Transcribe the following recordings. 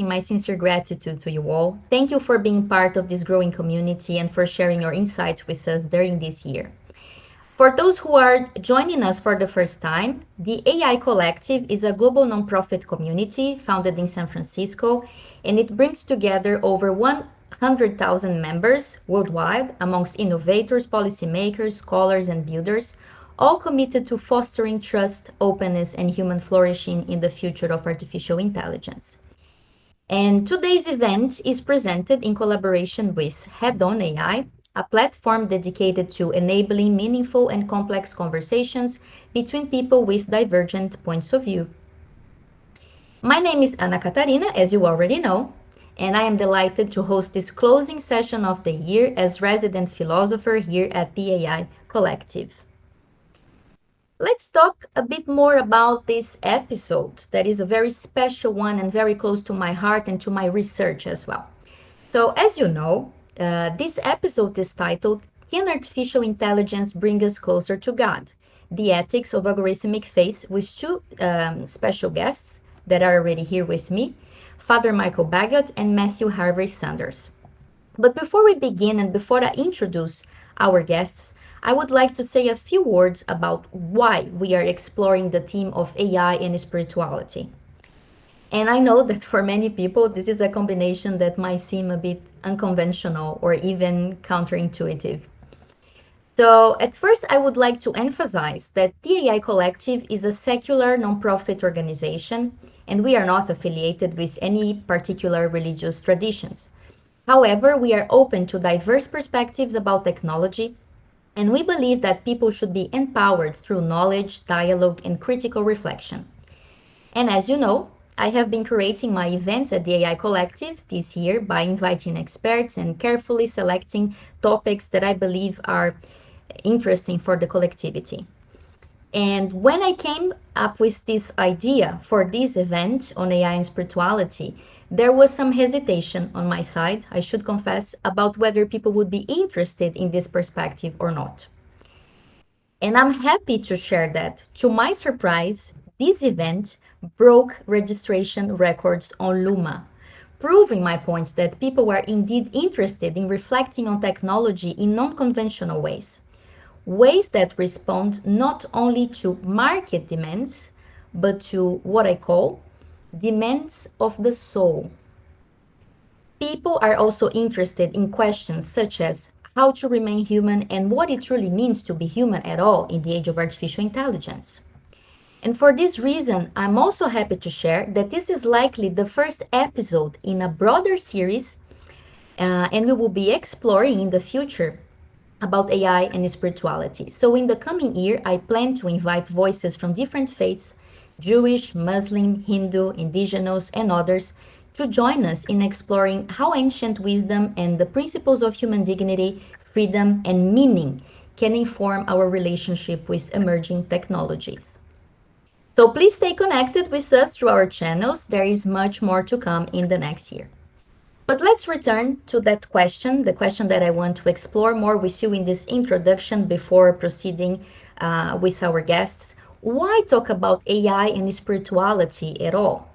my sincere gratitude to you all. Thank you for being part of this growing community and for sharing your insights with us during this year. For those who are joining us for the first time, the AI Collective is a global nonprofit community founded in San Francisco, and it brings together over 100,000 members worldwide amongst innovators, policymakers, scholars, and builders, all committed to fostering trust, openness, and human flourishing in the future of artificial intelligence. And today's event is presented in collaboration with Head-On AI, a platform dedicated to enabling meaningful and complex conversations between people with divergent points of view. My name is Catarina, as you already know, and I am delighted to host this closing session of the year as resident philosopher here at the AI Collective. Let's talk a bit more about this episode that is a very special one and very close to my heart and to my research as well. So, as you know, this episode is titled, Can Artificial Intelligence Bring Us Closer to God? The Ethics of Algorithmic Faith, with two special guests that are already here with me, Father Michael Bagot and Matthew Harvey Sanders. But before we begin and before I introduce our guests, I would like to say a few words about why we are exploring the theme of AI and spirituality. And I know that for many people, this is a combination that might seem a bit unconventional or even counterintuitive. So at first, I would like to emphasize that the AI Collective is a secular nonprofit organization, and we are not affiliated with any particular religious traditions. However, we are open to diverse perspectives about technology, and we believe that people should be empowered through knowledge, dialogue, and critical reflection. And as you know, I have been curating my events at the AI Collective this year by inviting experts and carefully selecting topics that I believe are interesting for the collectivity. And when I came up with this idea for this event on AI and spirituality, there was some hesitation on my side, I should confess, about whether people would be interested in this perspective or not. And I'm happy to share that, to my surprise, this event broke registration records on Luma, proving my point that people were indeed interested in reflecting on technology in non-conventional ways that respond not only to market demands, but to what I call demands of the soul. People are also interested in questions such as how to remain human and what it truly means to be human at all in the age of artificial intelligence. And for this reason, I'm also happy to share that this is likely the first episode in a broader series, and we will be exploring in the future about AI and spirituality. So in the coming year, I plan to invite voices from different faiths, Jewish, Muslim, Hindu, indigenous, and others, to join us in exploring how ancient wisdom and the principles of human dignity, freedom, and meaning can inform our relationship with emerging technologies. So please stay connected with us through our channels. There is much more to come in the next year. But let's return to that question, the question that I want to explore more with you in this introduction before proceeding with our guests. Why talk about AI and spirituality at all?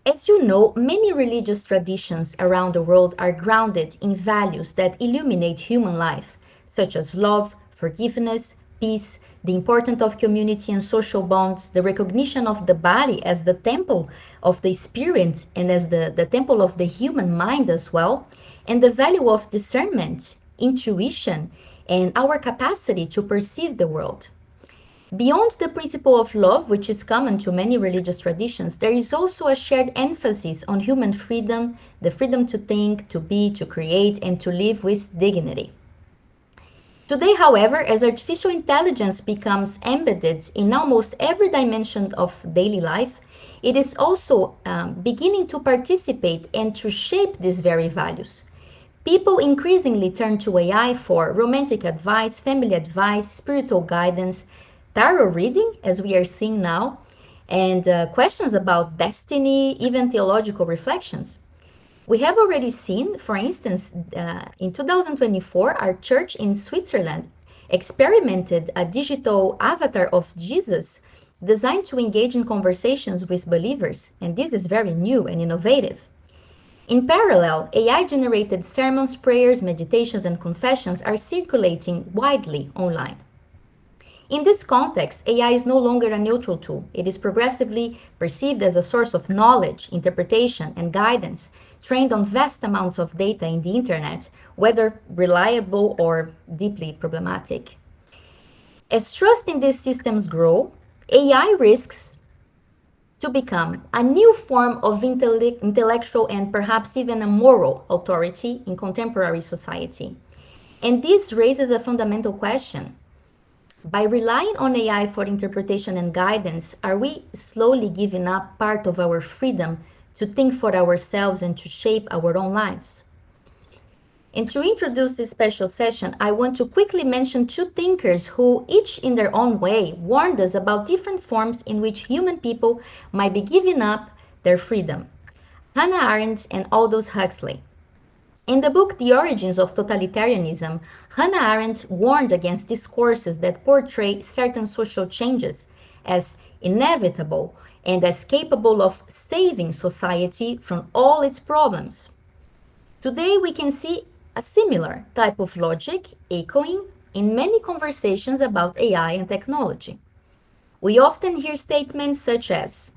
As you know, many religious traditions around the world are grounded in values that illuminate human life, such as love, forgiveness, peace, the importance of community and social bonds, the recognition of the body as the temple of the spirit and as the temple of the human mind as well, and the value of discernment, intuition, and our capacity to perceive the world. Beyond the principle of love, which is common to many religious traditions, there is also a shared emphasis on human freedom, the freedom to think, to be, to create, and to live with dignity. Today, however, as artificial intelligence becomes embedded in almost every dimension of daily life, it is also beginning to participate and to shape these very values. People increasingly turn to AI for romantic advice, family advice, spiritual guidance, tarot reading, as we are seeing now, and questions about destiny, even theological reflections. We have already seen, for instance, in 2024, our church in Switzerland experimented a digital avatar of Jesus designed to engage in conversations with believers, and this is very new and innovative. In parallel, AI-generated sermons, prayers, meditations, and confessions are circulating widely online. In this context, AI is no longer a neutral tool. It is progressively perceived as a source of knowledge, interpretation, and guidance, trained on vast amounts of data in the internet, whether reliable or deeply problematic. As trust in these systems grow, AI risks to become a new form of intellectual and perhaps even a moral authority in contemporary society. And this raises a fundamental question. By relying on AI for interpretation and guidance, are we slowly giving up part of our freedom to think for ourselves and to shape our own lives? And to introduce this special session, I want to quickly mention two thinkers who, each in their own way, warned us about different forms in which human people might be giving up their freedom. Hannah Arendt and Aldous Huxley. In the book The Origins of Totalitarianism, Hannah Arendt warned against discourses that portray certain social changes as inevitable and as capable of saving society from all its problems. Today we can see a similar type of logic echoing in many conversations about AI and technology. We often hear statements such as,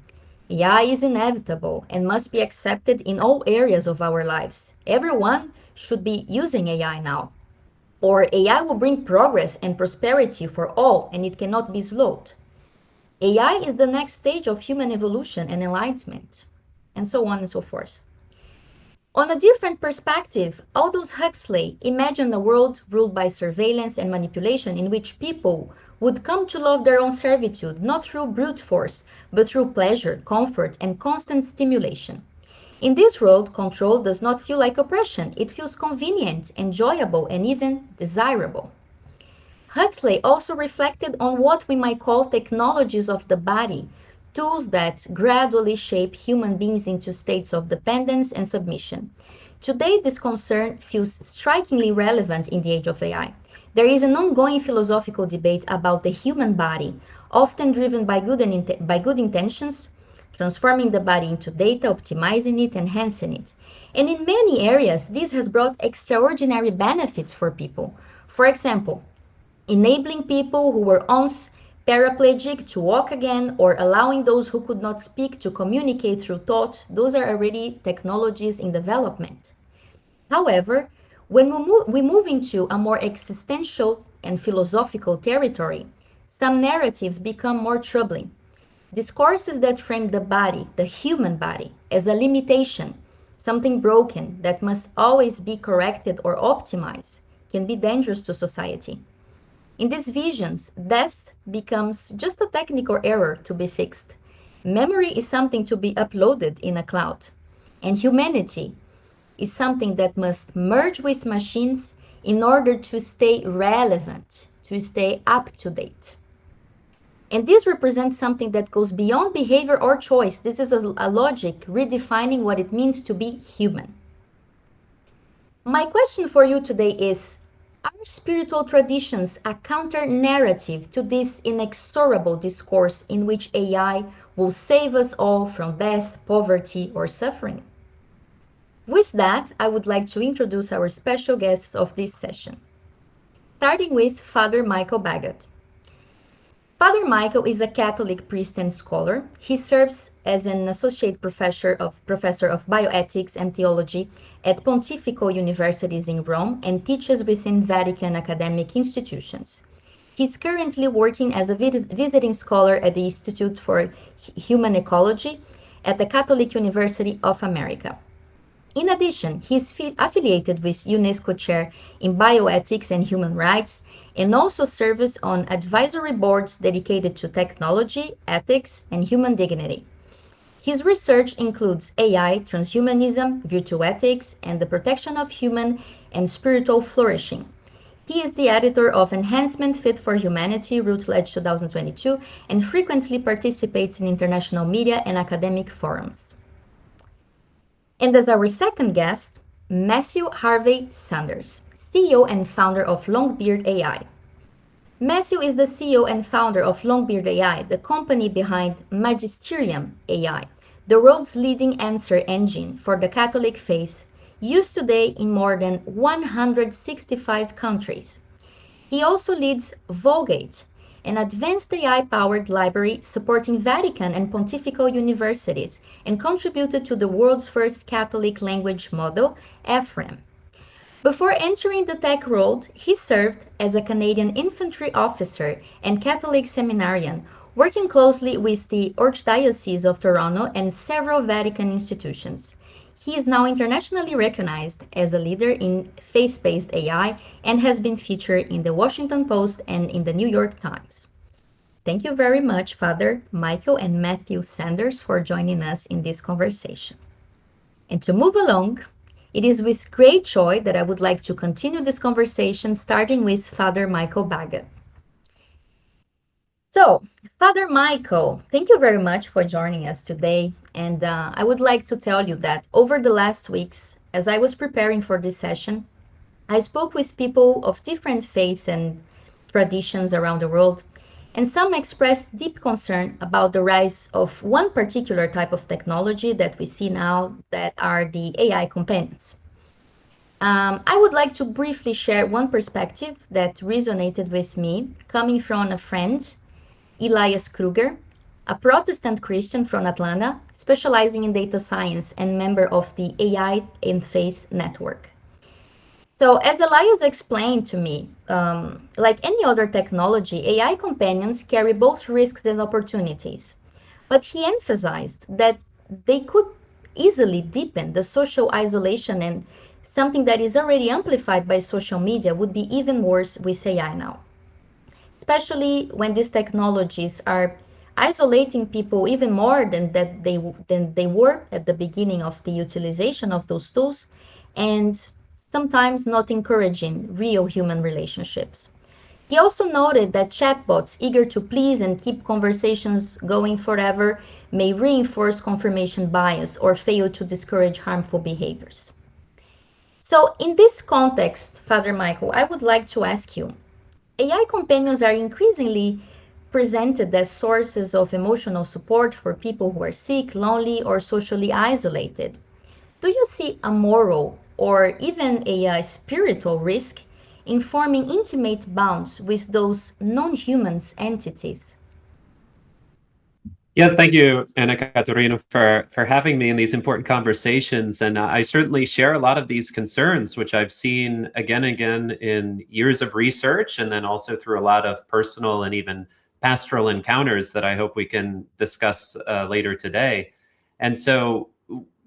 AI is inevitable and must be accepted in all areas of our lives. Everyone should be using AI now. Or AI will bring progress and prosperity for all and it cannot be slowed. AI is the next stage of human evolution and enlightenment, and so on and so forth. On a different perspective, Aldous Huxley imagined a world ruled by surveillance and manipulation in which people would come to love their own servitude, not through brute force, but through pleasure, comfort, and constant stimulation. In this world, control does not feel like oppression. It feels convenient, enjoyable, and even desirable. Huxley also reflected on what we might call technologies of the body, tools that gradually shape human beings into states of dependence and submission. Today, this concern feels strikingly relevant in the age of AI. There is an ongoing philosophical debate about the human body, often driven by good intentions, transforming the body into data, optimizing it, enhancing it. And in many areas, this has brought extraordinary benefits for people. For example, enabling people who were once paraplegic to walk again, or allowing those who could not speak to communicate through thought, those are already technologies in development. However, when we move into a more existential and philosophical territory, some narratives become more troubling. Discourses that frame the body, the human body, as a limitation, something broken that must always be corrected or optimized, can be dangerous to society. In these visions, death becomes just a technical error to be fixed. Memory is something to be uploaded in a cloud, and humanity is something that must merge with machines in order to stay relevant, to stay up to date. And this represents something that goes beyond behavior or choice. This is a logic redefining what it means to be human. My question for you today is, are spiritual traditions a counter-narrative to this inexorable discourse in which AI will save us all from death, poverty, or suffering? With that, I would like to introduce our special guests of this session, starting with Father Michael Bagot. Father Michael is a Catholic priest and scholar. He serves as an associate professor of bioethics and theology at Pontifical Universities in Rome and teaches within Vatican academic institutions. He's currently working as a visiting scholar at the Institute for Human Ecology at the Catholic University of America. In addition, he's affiliated with UNESCO Chair in Bioethics and Human Rights and also serves on advisory boards dedicated to technology, ethics, and human dignity. His research includes AI, transhumanism, virtue ethics, and the protection of human and spiritual flourishing. He is the editor of Enhancement Fit for Humanity, Routledge 2022, and frequently participates in international media and academic forums. And as our second guest, Matthew Harvey Sanders, CEO and founder of Longbeard AI. Matthew is the CEO and founder of Longbeard AI, the company behind Magisterium AI, the world's leading answer engine for the Catholic faith, used today in more than 165 countries. He also leads Vulgate, an advanced AI-powered library supporting Vatican and pontifical universities, and contributed to the world's first Catholic language model, EphRAM. Before entering the tech world, he served as a Canadian infantry officer and Catholic seminarian, working closely with the Archdiocese of Toronto and several Vatican institutions. He is now internationally recognized as a leader in faith-based AI and has been featured in the Washington Post and in the New York Times. Thank you very much, Father Michael and Matthew Sanders, for joining us in this conversation. And to move along, it is with great joy that I would like to continue this conversation, starting with Father Michael Baga. So, Father Michael, thank you very much for joining us today. And I would like to tell you that over the last weeks, as I was preparing for this session, I spoke with people of different faiths and traditions around the world, and some expressed deep concern about the rise of one particular type of technology that we see now, that are the AI companions. I would like to briefly share one perspective that resonated with me, coming from a friend, Elias Kruger, a Protestant Christian from Atlanta, specializing in data science and member of the AI and Faith Network. So as Elias explained to me, like any other technology, AI companions carry both risks and opportunities. But he emphasized that they could easily deepen the social isolation, and something that is already amplified by social media would be even worse with AI now. Especially when these technologies are isolating people even more than they were at the beginning of the utilization of those tools, and sometimes not encouraging real human relationships. He also noted that chatbots eager to please and keep conversations going forever may reinforce confirmation bias or fail to discourage harmful behaviors. So in this context, Father Michael, I would like to ask you, AI companions are increasingly presented as sources of emotional support for people who are sick, lonely, or socially isolated. Do you see a moral or even a spiritual risk in forming intimate bonds with those non-human entities? Yeah, thank you, Anna Catarina, for having me in these important conversations. And I certainly share a lot of these concerns, which I've seen again and again in years of research, and then also through a lot of personal and even pastoral encounters that I hope we can discuss later today. And so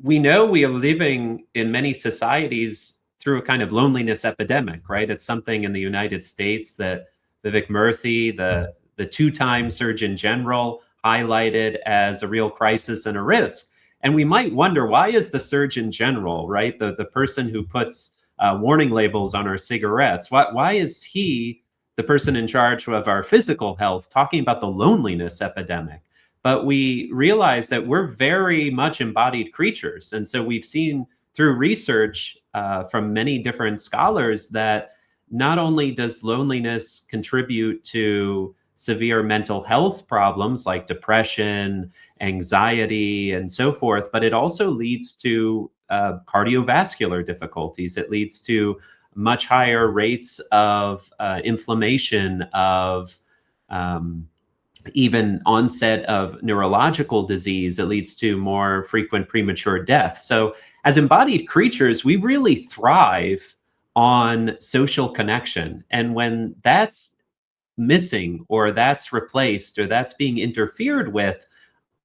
we know we are living in many societies through a kind of loneliness epidemic, right? It's something in the United States that Vivek Murthy, the two-time Surgeon General, highlighted as a real crisis and a risk. And we might wonder, why is the Surgeon General, right, the person who puts warning labels on our cigarettes, why is he the person in charge of our physical health talking about the loneliness epidemic? But we realize that we're very much embodied creatures. And so we've seen through research from many different scholars that not only does loneliness contribute to severe mental health problems like depression, anxiety, and so forth, but it also leads to cardiovascular difficulties. It leads to much higher rates of inflammation, of even onset of neurological disease. It leads to more frequent premature death. So as embodied creatures, we really thrive on social connection. And when that's missing, or that's replaced, or that's being interfered with,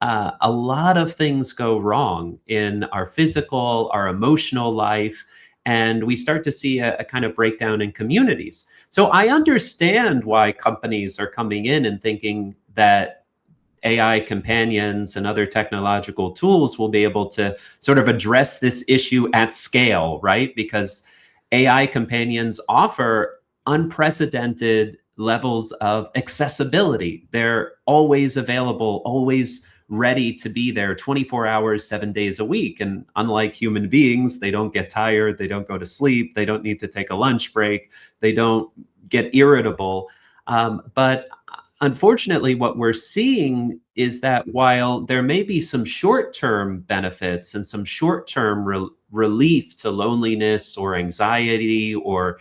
a lot of things go wrong in our physical, our emotional life, and we start to see a kind of breakdown in communities. So I understand why companies are coming in and thinking that AI companions and other technological tools will be able to sort of address this issue at scale, right? Because AI companions offer unprecedented levels of accessibility. They're always available, always ready to be there 24 hours, 7 days a week. And unlike human beings, they don't get tired, they don't go to sleep, they don't need to take a lunch break, they don't get irritable. But unfortunately, what we're seeing is that while there may be some short-term benefits and some short-term relief to loneliness or anxiety, or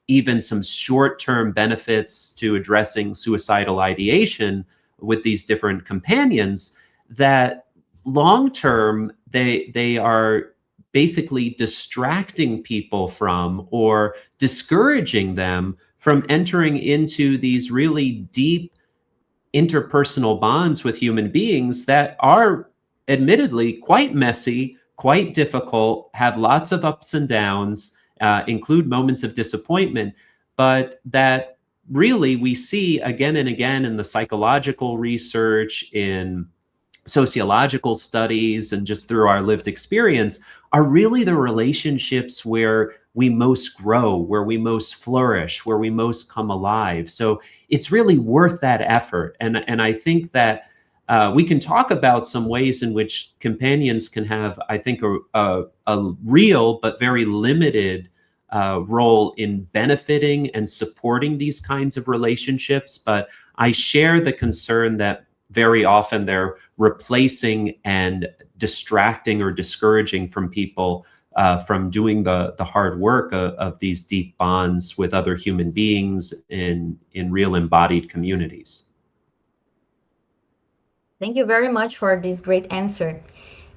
even some short-term benefits to addressing suicidal ideation with these different companions, that long-term they are basically distracting people from, or discouraging them from entering into these really deep interpersonal bonds with human beings that are admittedly quite messy, quite difficult, have lots of ups and downs, include moments of disappointment, but that really we see again and again in the psychological research, in sociological studies, and just through our lived experience, are really the relationships where we most grow, where we most flourish, where we most come alive. So it's really worth that effort. And I think that we can talk about some ways in which companions can have, I think, a real but very limited role in benefiting and supporting these kinds of relationships. But I share the concern that very often they're replacing and distracting or discouraging from people from doing the hard work of these deep bonds with other human beings in real embodied communities. Thank you very much for this great answer.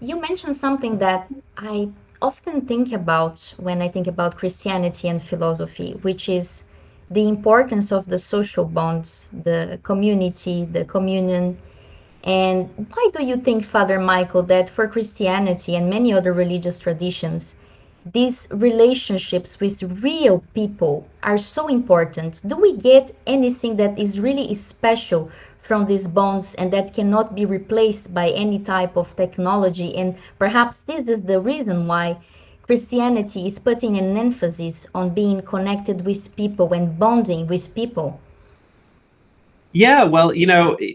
You mentioned something that I often think about when I think about Christianity and philosophy, which is the importance of the social bonds, the community, the communion. And why do you think, Father Michael, that for Christianity and many other religious traditions, these relationships with real people are so important? Do we get anything that is really special from these bonds and that cannot be replaced by any type of technology? And perhaps this is the reason why Christianity is putting an emphasis on being connected with people and bonding with people. Yeah, well,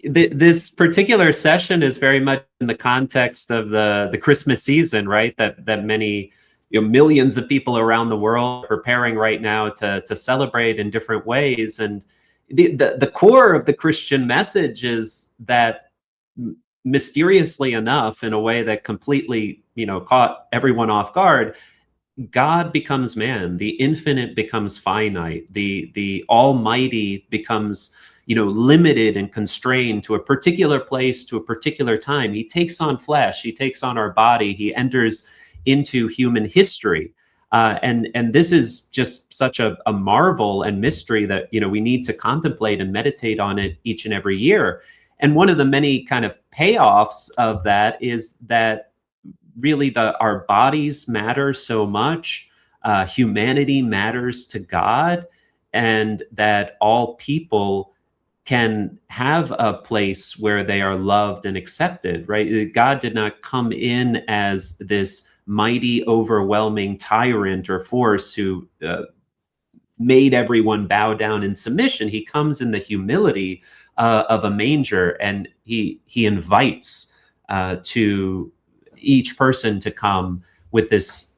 this particular session is very much in the context of the Christmas season, right? That many, millions of people around the world are preparing right now to celebrate in different ways. And the core of the Christian message is that, mysteriously enough, in a way that completely, caught everyone off guard, God becomes man, the infinite becomes finite, the almighty becomes, limited and constrained to a particular place, to a particular time. He takes on flesh, he takes on our body, he enters into human history. And this is just such a marvel and mystery that, we need to contemplate and meditate on it each and every year. And one of the many kind of payoffs of that is that really our bodies matter so much, humanity matters to God, and that all people can have a place where they are loved and accepted, right? God did not come in as this mighty, overwhelming tyrant or force who made everyone bow down in submission. He comes in the humility of a manger, and he invites to each person to come with this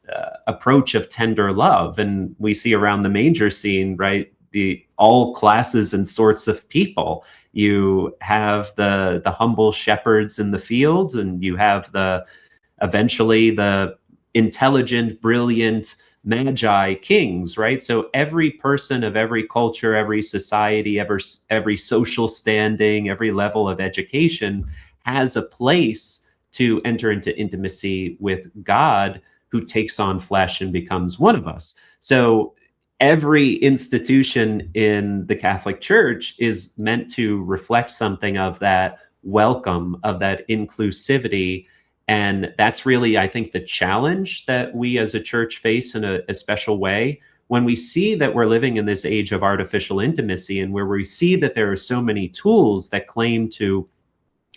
approach of tender love. And we see around the manger scene, right, all classes and sorts of people. You have the humble shepherds in the fields, and you have eventually the intelligent, brilliant magi kings, right? So every person of every culture, every society, every social standing, every level of education has a place to enter into intimacy with God, who takes on flesh and becomes one of us. So every institution in the Catholic Church is meant to reflect something of that welcome, of that inclusivity. And that's really, I think, the challenge that we as a church face in a special way, when we see that we're living in this age of artificial intimacy, and where we see that there are so many tools that claim to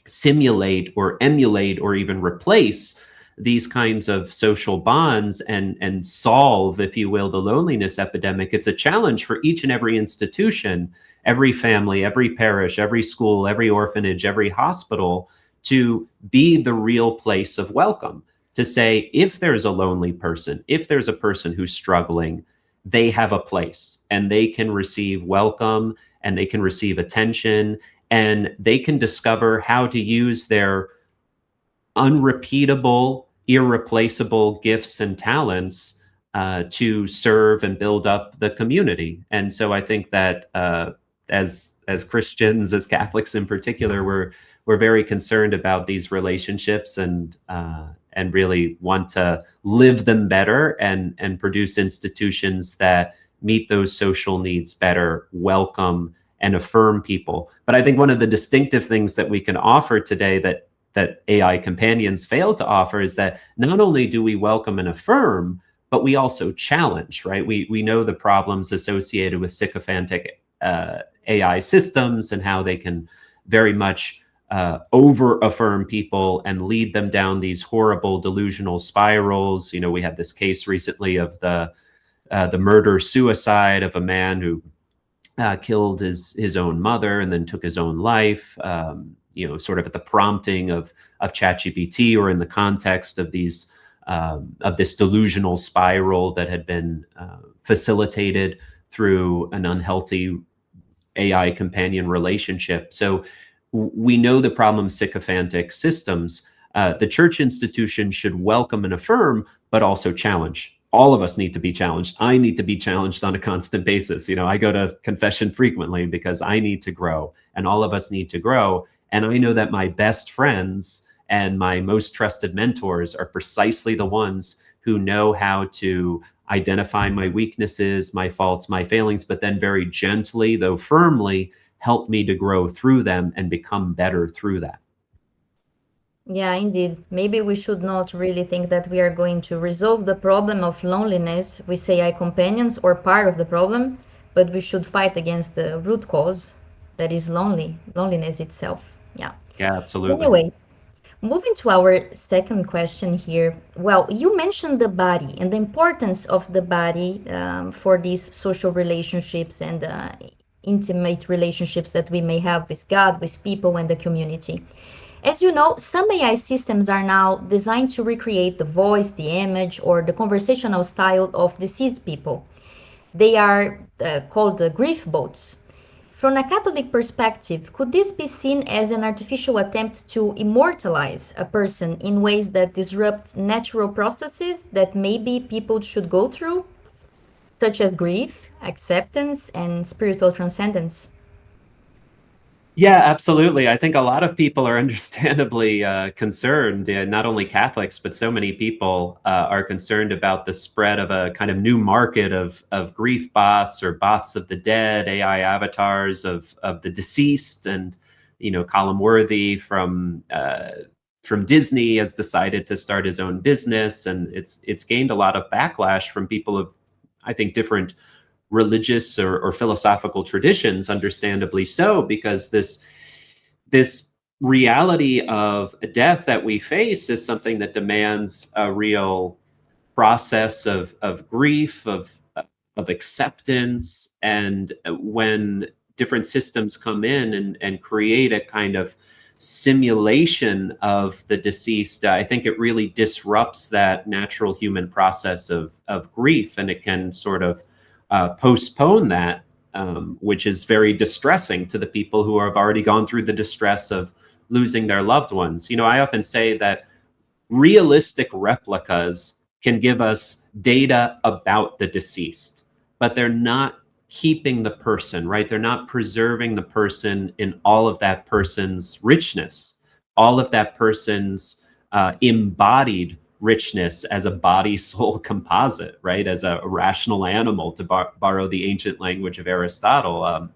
simulate or emulate or even replace these kinds of social bonds and solve, if you will, the loneliness epidemic. It's a challenge for each and every institution, every family, every parish, every school, every orphanage, every hospital, to be the real place of welcome, to say, if there's a lonely person, if there's a person who's struggling, they have a place and they can receive welcome and they can receive attention, and they can discover how to use their unrepeatable, irreplaceable gifts and talents to serve and build up the community. And so I think that as Christians, as Catholics in particular, we're very concerned about these relationships, and really want to live them better, and produce institutions that meet those social needs better, welcome and affirm people. But I think one of the distinctive things that we can offer today that AI companions fail to offer is that not only do we welcome and affirm, but we also challenge, right? We know the problems associated with sycophantic AI systems, and how they can very much over affirm people and lead them down these horrible delusional spirals. You know, we had this case recently of the murder suicide of a man who killed his own mother and then took his own life. Sort of at the prompting of ChatGPT, or in the context of these of this delusional spiral that had been facilitated through an unhealthy AI companion relationship. So we know the problem of sycophantic systems. The church institution should welcome and affirm, but also challenge. All of us need to be challenged. I need to be challenged on a constant basis. I go to confession frequently because I need to grow, and all of us need to grow. And I know that my best friends and my most trusted mentors are precisely the ones who know how to identify my weaknesses, my faults, my failings, but then very gently, though firmly, help me to grow through them and become better through that. Yeah, indeed. Maybe we should not really think that we are going to resolve the problem of loneliness with AI companions, or part of the problem, but we should fight against the root cause, that is loneliness itself. Yeah. Yeah, absolutely. Anyway, moving to our second question here. Well, you mentioned the body and the importance of the body for these social relationships and intimate relationships that we may have with God, with people, and the community. As you know, some AI systems are now designed to recreate the voice, the image, or the conversational style of deceased people. They are called grief bots. From a Catholic perspective, could this be seen as an artificial attempt to immortalize a person in ways that disrupt natural processes that maybe people should go through, such as grief, acceptance, and spiritual transcendence? Yeah, absolutely. I think a lot of people are understandably concerned. Not only Catholics, but so many people are concerned about the spread of a kind of new market of grief bots, or bots of the dead, AI avatars of the deceased. And Colin Worthy from Disney has decided to start his own business, and it's gained a lot of backlash from people of, I think, different religious or philosophical traditions, understandably so, because this reality of death that we face is something that demands a real process of grief, of acceptance. And when different systems come in and create a kind of simulation of the deceased, I think it really disrupts that natural human process of grief, and it can sort of postpone that, which is very distressing to the people who have already gone through the distress of losing their loved ones. I often say that realistic replicas can give us data about the deceased, but they're not keeping the person, right? They're not preserving the person in all of that person's richness, all of that person's embodied richness as a body soul composite, right? As a rational animal, to borrow the ancient language of Aristotle.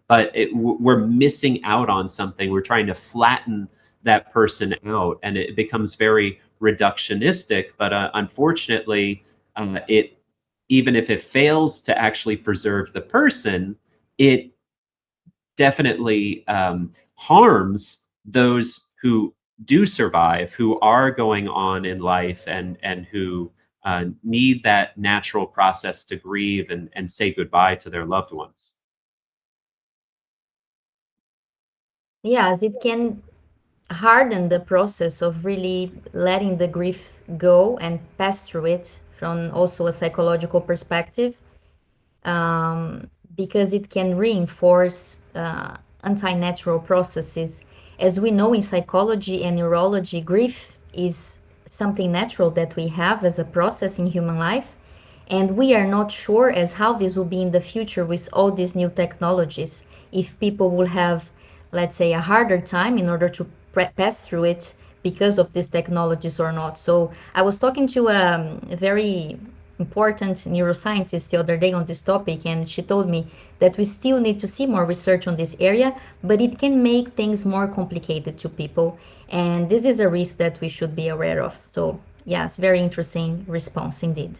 But we're missing out on something. We're trying to flatten that person out, and it becomes very reductionistic. But unfortunately, it even if it fails to actually preserve the person, it definitely harms those who do survive, who are going on in life, and who need that natural process to grieve and say goodbye to their loved ones. Yes, it can harden the process of really letting the grief go and pass through it from also a psychological perspective, because it can reinforce anti-natural processes. As we know in psychology and neurology, grief is something natural that we have as a process in human life, and we are not sure as how this will be in the future with all these new technologies. If people will have, let's say, a harder time in order to pass through it because of these technologies or not. So I was talking to a very important neuroscientist the other day on this topic, and she told me that we still need to see more research on this area, but it can make things more complicated to people, and this is a risk that we should be aware of. So yes, very interesting response indeed.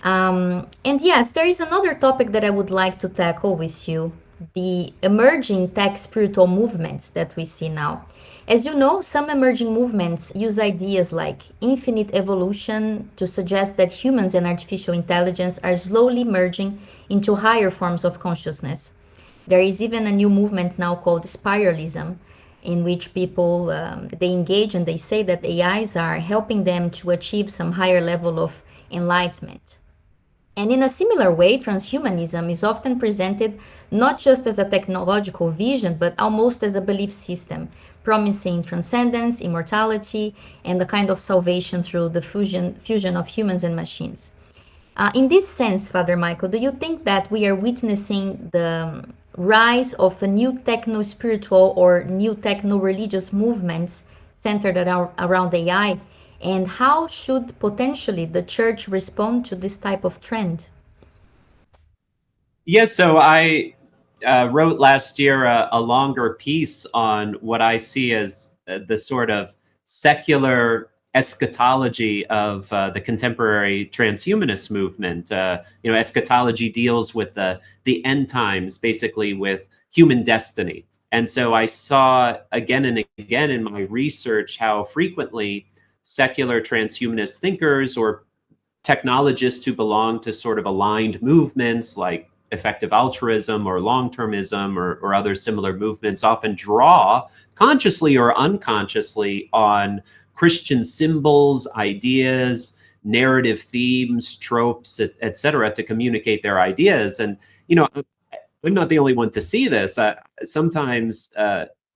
And yes, there is another topic that I would like to tackle with you, the emerging tech spiritual movements that we see now. As you know, some emerging movements use ideas like infinite evolution to suggest that humans and artificial intelligence are slowly merging into higher forms of consciousness. There is even a new movement now called spiralism, in which people they engage and they say that AIs are helping them to achieve some higher level of enlightenment. And in a similar way, transhumanism is often presented not just as a technological vision, but almost as a belief system, promising transcendence, immortality, and a kind of salvation through the fusion of humans and machines. In this sense, Father Michael, do you think that we are witnessing the rise of a new techno-spiritual or new techno-religious movements centered around AI? And how should potentially the church respond to this type of trend? Yeah, so I wrote last year a longer piece on what I see as the sort of secular eschatology of the contemporary transhumanist movement. Eschatology deals with the end times, basically with human destiny. And so I saw again and again in my research how frequently secular transhumanist thinkers or technologists who belong to sort of aligned movements like effective altruism or long-termism or other similar movements often draw consciously or unconsciously on Christian symbols, ideas, narrative themes, tropes, etc., to communicate their ideas. And I'm not the only one to see this. Sometimes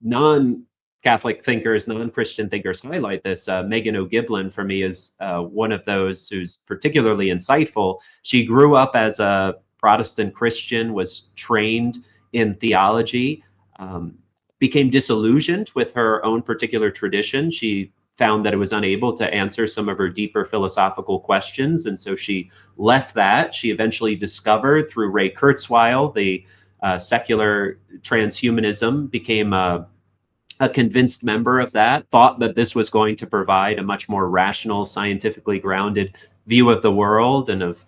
non-Catholic thinkers, non-Christian thinkers highlight this. Megan O'Giblin, for me, is one of those who's particularly insightful. She grew up as a Protestant Christian, was trained in theology, became disillusioned with her own particular tradition. She found that it was unable to answer some of her deeper philosophical questions, and so she left that. She eventually discovered through Ray Kurzweil the secular transhumanism, became a convinced member of that, thought that this was going to provide a much more rational, scientifically grounded view of the world and of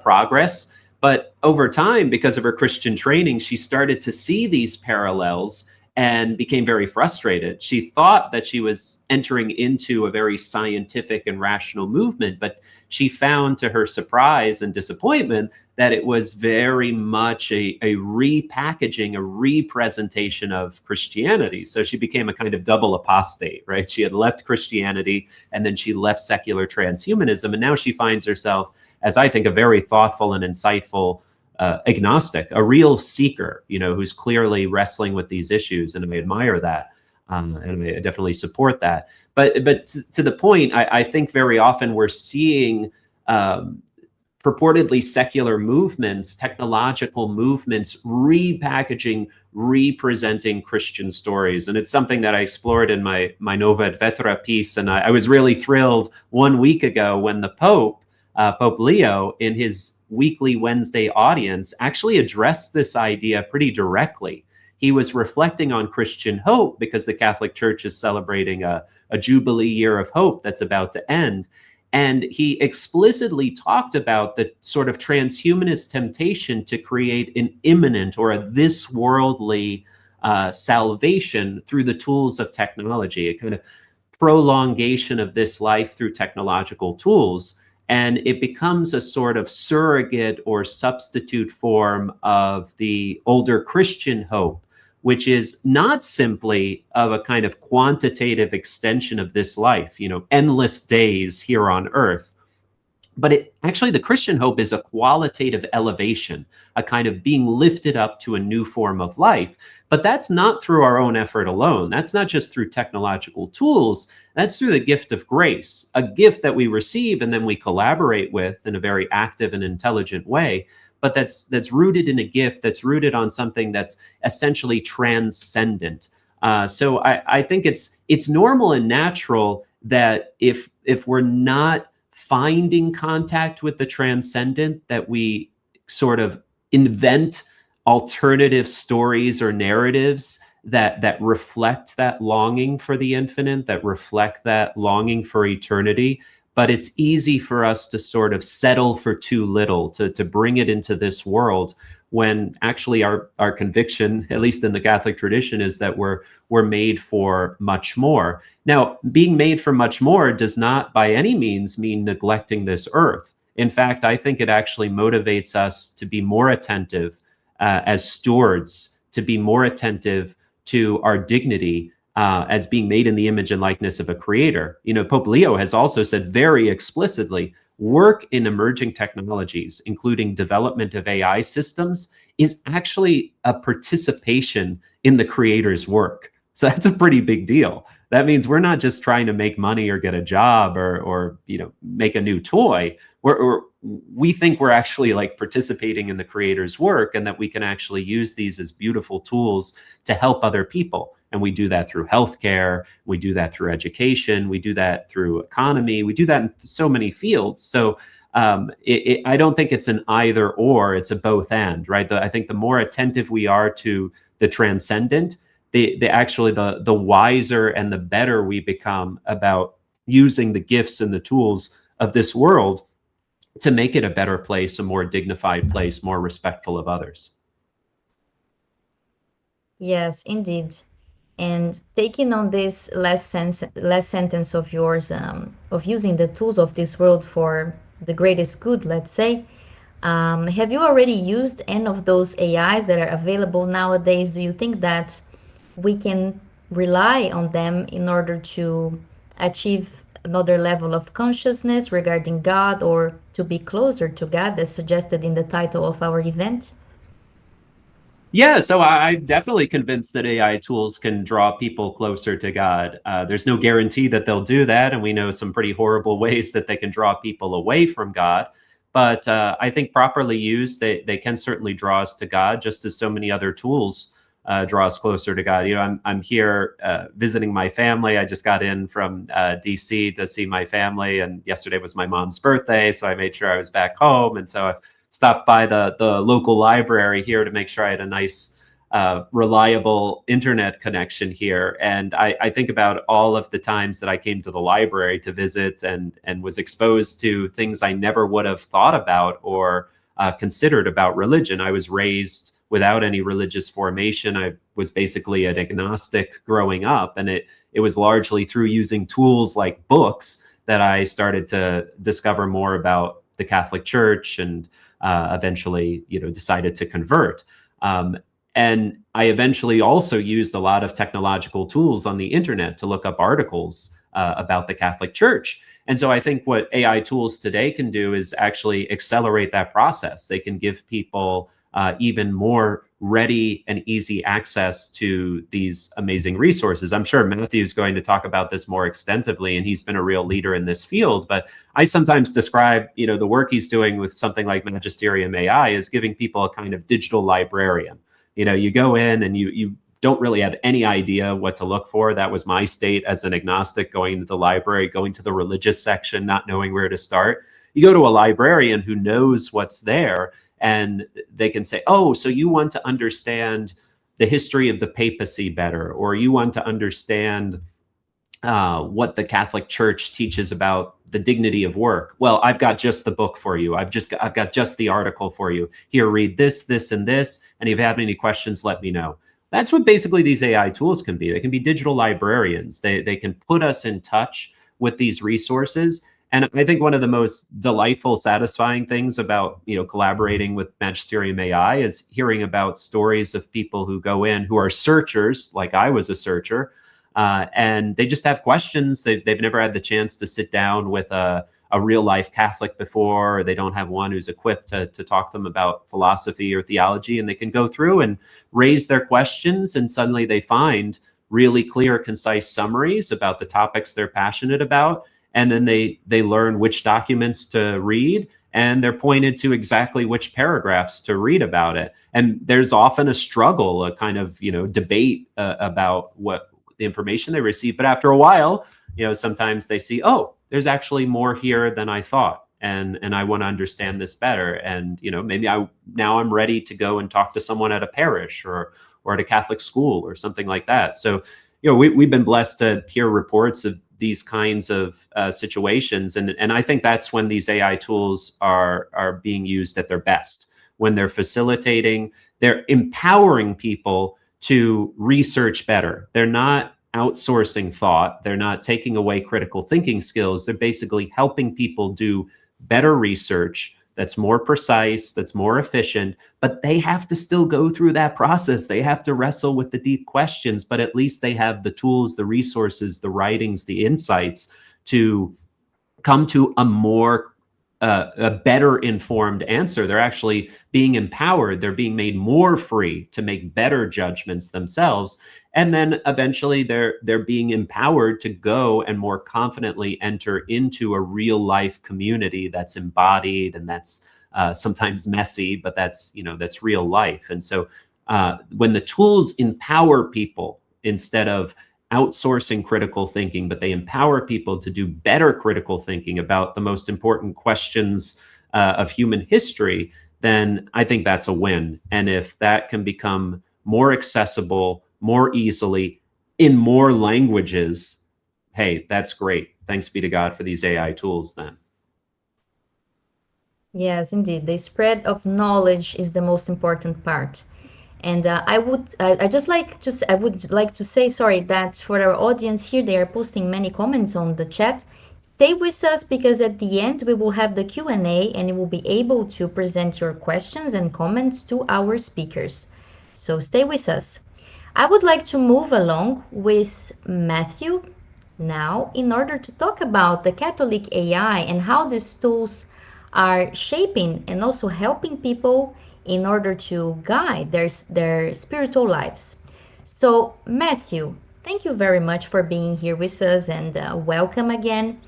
progress. But over time, because of her Christian training, she started to see these parallels and became very frustrated. She thought that she was entering into a very scientific and rational movement, but she found, to her surprise and disappointment, that it was very much a repackaging, a representation of Christianity. So she became a kind of double apostate, right? She had left Christianity and then she left secular transhumanism. And now she finds herself, as I think, a very thoughtful and insightful agnostic, a real seeker, who's clearly wrestling with these issues, and I admire that, and I definitely support that. But to the point, I think very often we're seeing purportedly secular movements, technological movements, repackaging, representing Christian stories, and it's something that I explored in my Nova et Vetra piece. And I was really thrilled 1 week ago when the Pope Leo, in his weekly Wednesday audience, actually addressed this idea pretty directly. He was reflecting on Christian hope because the Catholic Church is celebrating a Jubilee year of hope that's about to end. And he explicitly talked about the sort of transhumanist temptation to create an immanent or a this worldly salvation through the tools of technology, a kind of prolongation of this life through technological tools. And it becomes a sort of surrogate or substitute form of the older Christian hope, which is not simply of a kind of quantitative extension of this life, endless days here on earth, But actually, the Christian hope is a qualitative elevation, a kind of being lifted up to a new form of life. But that's not through our own effort alone. That's not just through technological tools. That's through the gift of grace, a gift that we receive and then we collaborate with in a very active and intelligent way. But that's rooted in a gift, that's rooted on something that's essentially transcendent. So I think it's normal and natural that if we're not finding contact with the transcendent, that we sort of invent alternative stories or narratives that reflect that longing for the infinite, that reflect that longing for eternity. But it's easy for us to sort of settle for too little, to bring it into this world, when actually our conviction, at least in the Catholic tradition, is that we're made for much more. Now, being made for much more does not by any means mean neglecting this earth. In fact, I think it actually motivates us to be more attentive as stewards, to be more attentive to our dignity as being made in the image and likeness of a creator. You know, Pope Leo has also said very explicitly, work in emerging technologies, including development of AI systems, is actually a participation in the creator's work. So that's a pretty big deal. That means we're not just trying to make money or get a job or make a new toy. We think we're actually like participating in the creator's work, and that we can actually use these as beautiful tools to help other people. And we do that through healthcare, we do that through education, we do that through economy, we do that in so many fields. So I don't think it's an either or, it's a both and, right? I think the more attentive we are to the transcendent, the wiser and the better we become about using the gifts and the tools of this world to make it a better place, a more dignified place, more respectful of others. Yes, indeed. And taking on this last sentence of yours, of using the tools of this world for the greatest good, let's say, have you already used any of those AIs that are available nowadays? Do you think that we can rely on them in order to achieve another level of consciousness regarding God, or to be closer to God, as suggested in the title of our event? Yeah, so I'm definitely convinced that AI tools can draw people closer to God. There's no guarantee that they'll do that, and we know some pretty horrible ways that they can draw people away from God. But I think properly used, they can certainly draw us to God, just as so many other tools draw us closer to God. You know, I'm here visiting my family. I just got in from DC to see my family, and yesterday was my mom's birthday, so I made sure I was back home, and so I stopped by the local library here to make sure I had a nice, reliable internet connection here. And I think about all of the times that I came to the library to visit and was exposed to things I never would have thought about or considered about religion. I was raised without any religious formation. I was basically an agnostic growing up, and it was largely through using tools like books that I started to discover more about the Catholic Church, and eventually, decided to convert. And I eventually also used a lot of technological tools on the internet to look up articles about the Catholic Church. And so I think what AI tools today can do is actually accelerate that process. They can give people even more ready and easy access to these amazing resources. I'm sure Matthew's going to talk about this more extensively, and he's been a real leader in this field. But I sometimes describe, the work he's doing with something like Magisterium AI as giving people a kind of digital librarian. You go in and you don't really have any idea what to look for. That was my state as an agnostic, going to the library, going to the religious section, not knowing where to start. You go to a librarian who knows what's there, and they can say, oh, so you want to understand the history of the papacy better, or you want to understand what the Catholic Church teaches about the dignity of work. Well, I've got just the book for you. I've got just the article for you. Here, read this, this, and this. And if you have any questions, let me know. That's what basically these AI tools can be. They can be digital librarians. They can put us in touch with these resources. And I think one of the most delightful, satisfying things about, collaborating with Magisterium AI is hearing about stories of people who go in, who are searchers, like I was a searcher, and they just have questions. They've never had the chance to sit down with a real life Catholic before, or they don't have one who's equipped to talk to them about philosophy or theology, and they can go through and raise their questions, and suddenly they find really clear, concise summaries about the topics they're passionate about. And then they learn which documents to read, and they're pointed to exactly which paragraphs to read about it. And there's often a struggle, a kind of, debate about what the information they receive. But after a while, sometimes they see, oh, there's actually more here than I thought. And I want to understand this better. And, maybe now I'm ready to go and talk to someone at a parish or at a Catholic school or something like that. So, we've been blessed to hear reports of these kinds of situations. And I think that's when these AI tools are being used at their best, when they're facilitating, they're empowering people to research better. They're not outsourcing thought. They're not taking away critical thinking skills. They're basically helping people do better research that's more precise, that's more efficient, but they have to still go through that process. They have to wrestle with the deep questions, but at least they have the tools, the resources, the writings, the insights to come to a better informed answer. They're actually being empowered. They're being made more free to make better judgments themselves. And then eventually they're being empowered to go and more confidently enter into a real life community that's embodied and that's sometimes messy, but that's real life. And so when the tools empower people instead of outsourcing critical thinking, but they empower people to do better critical thinking about the most important questions of human history, then I think that's a win. And if that can become more accessible, more easily, in more languages, hey, that's great. Thanks be to God for these AI tools then. Yes, indeed. The spread of knowledge is the most important part. And I would like to say, sorry, that for our audience here, they are posting many comments on the chat. Stay with us because at the end we will have the Q&A and you will be able to present your questions and comments to our speakers. So stay with us. I would like to move along with Matthew now in order to talk about the Catholic AI and how these tools are shaping and also helping people in order to guide their spiritual lives. So, Matthew, thank you very much for being here with us and welcome again.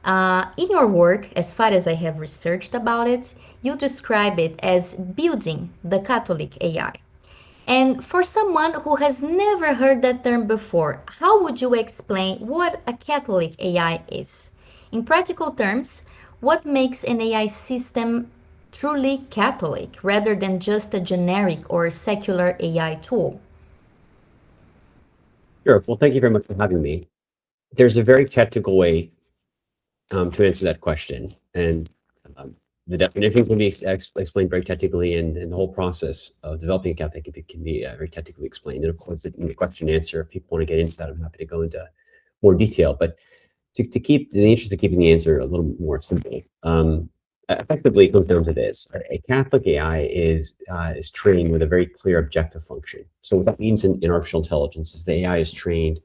In your work, as far as I have researched about it, you describe it as building the Catholic AI. And for someone who has never heard that term before, how would you explain what a Catholic AI is? In practical terms, what makes an AI system truly Catholic rather than just a generic or secular AI tool? Sure. Well, thank you very much for having me. There's a very technical way to answer that question. And the definition can be explained very technically, and the whole process of developing a Catholic can be very technically explained. And of course, in the question and answer, if people want to get into that, I'm happy to go into more detail. But to keep, in the interest of keeping the answer a little more simple, effectively it comes down to this. A Catholic AI is trained with a very clear objective function. So what that means in artificial intelligence is the AI is trained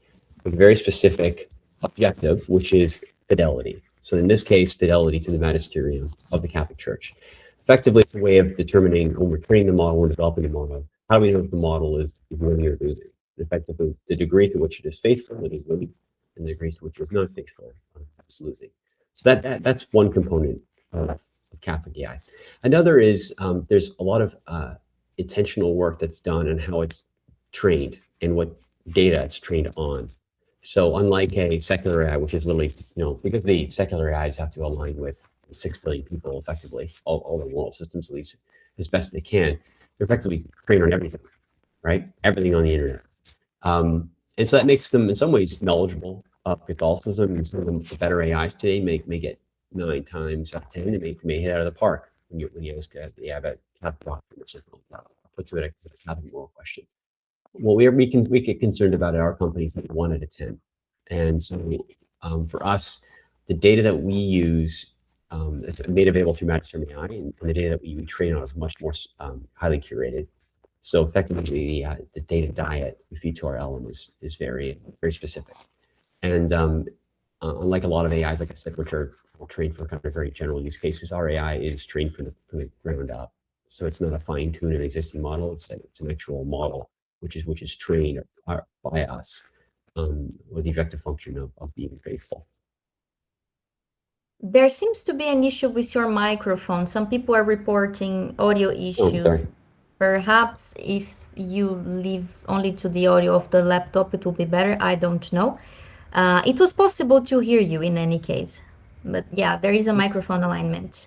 with a very specific objective, which is fidelity. So in this case, fidelity to the magisterium of the Catholic Church. Effectively, it's a way of determining, when we're training the model, we're developing the model, how do we know if the model is winning or losing? Effectively, the degree to which it is faithful, it is winning, and the degree to which it is not faithful, it's losing. So that's one component of Catholic AI. Another is there's a lot of intentional work that's done on how it's trained and what data it's trained on. So unlike a secular AI, which is literally, because the secular AIs have to align with 6 billion people effectively, all the world systems, at least as best they can, they're effectively trained on everything, right? Everything on the internet. And so that makes them in some ways knowledgeable of Catholicism, and some of the better AIs today may get 9 times out of 10, they may hit out of the park when you ask the about Catholic doctrine or something like that. I'll put to it a Catholic moral question. What we get concerned about at our company is 1 out of 10. And so for us, the data that we use is made available through Magisterium AI, and the data that we train on is much more highly curated. So effectively, the data diet we feed to our LM is very, very specific. And unlike a lot of AIs, like I said, which are trained for kind of very general use cases, our AI is trained from the ground up. So it's not a fine tune of an existing model. It's an actual model, which is trained by us with the objective function of being faithful. There seems to be an issue with your microphone. Some people are reporting audio issues. Sorry. Perhaps if you leave only to the audio of the laptop, it will be better. I don't know. It was possible to hear you in any case. But yeah, there is a microphone alignment.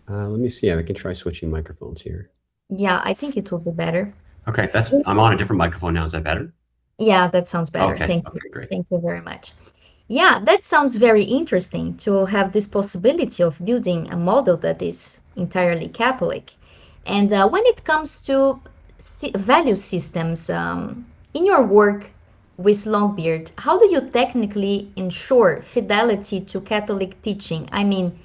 Let me see. I can try switching microphones here. Yeah, I think it will be better. Okay, I'm on a different microphone now. Is that better? Yeah, that sounds better. Okay, Thank you. okay, great. Thank you very much. Yeah, that sounds very interesting to have this possibility of building a model that is entirely Catholic. And when it comes to value systems, in your work with Longbeard, how do you technically ensure fidelity to Catholic teaching? I mean,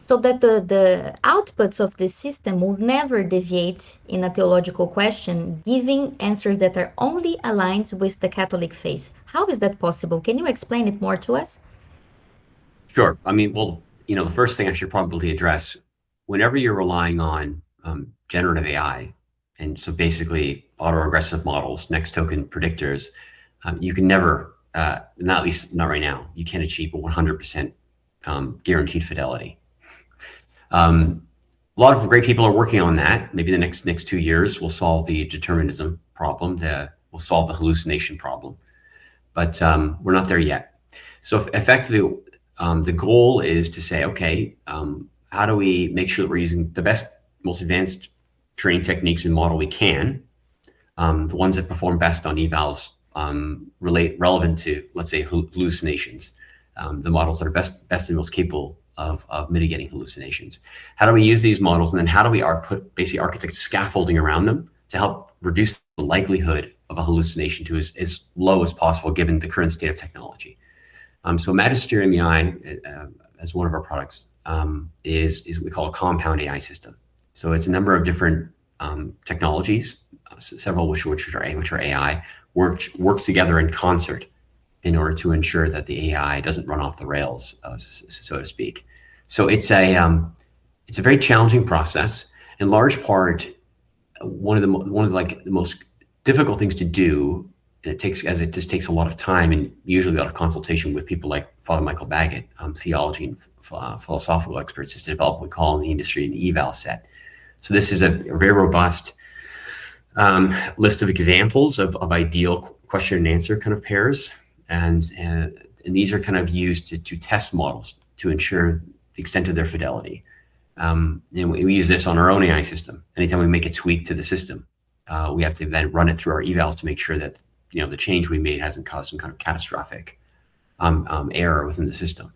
so that the outputs of the system will never deviate in a theological question, giving answers that are only aligned with the Catholic faith. How is that possible? Can you explain it more to us? Sure. I mean, well, the first thing I should probably address, whenever you're relying on generative AI, and so basically autoregressive models, next token predictors, you can never, not at least not right now, you can't achieve a 100% guaranteed fidelity. A lot of great people are working on that. Maybe the next 2 years we'll solve the determinism problem, we'll solve the hallucination problem, but we're not there yet. So effectively, the goal is to say, okay, how do we make sure that we're using the best, most advanced training techniques and model we can, the ones that perform best on evals, relevant to, let's say, hallucinations, the models that are best and most capable of mitigating hallucinations. How do we use these models, and then how do we basically architect scaffolding around them to help reduce the likelihood of a hallucination to as low as possible given the current state of technology? So Magisterium AI, as one of our products, is what we call a compound AI system. So it's a number of different technologies, several which are AI, work together in concert in order to ensure that the AI doesn't run off the rails, so to speak. So it's a very challenging process. In large part, one of the most difficult things to do, and it just takes a lot of time and usually a lot of consultation with people like Father Michael Baggett, theology and philosophical experts, is to develop what we call in the industry an eval set. So this is a very robust list of examples of ideal question and answer kind of pairs. And these are kind of used to test models to ensure the extent of their fidelity. And we use this on our own AI system. Anytime we make a tweak to the system, we have to then run it through our evals to make sure that the change we made hasn't caused some kind of catastrophic error within the system.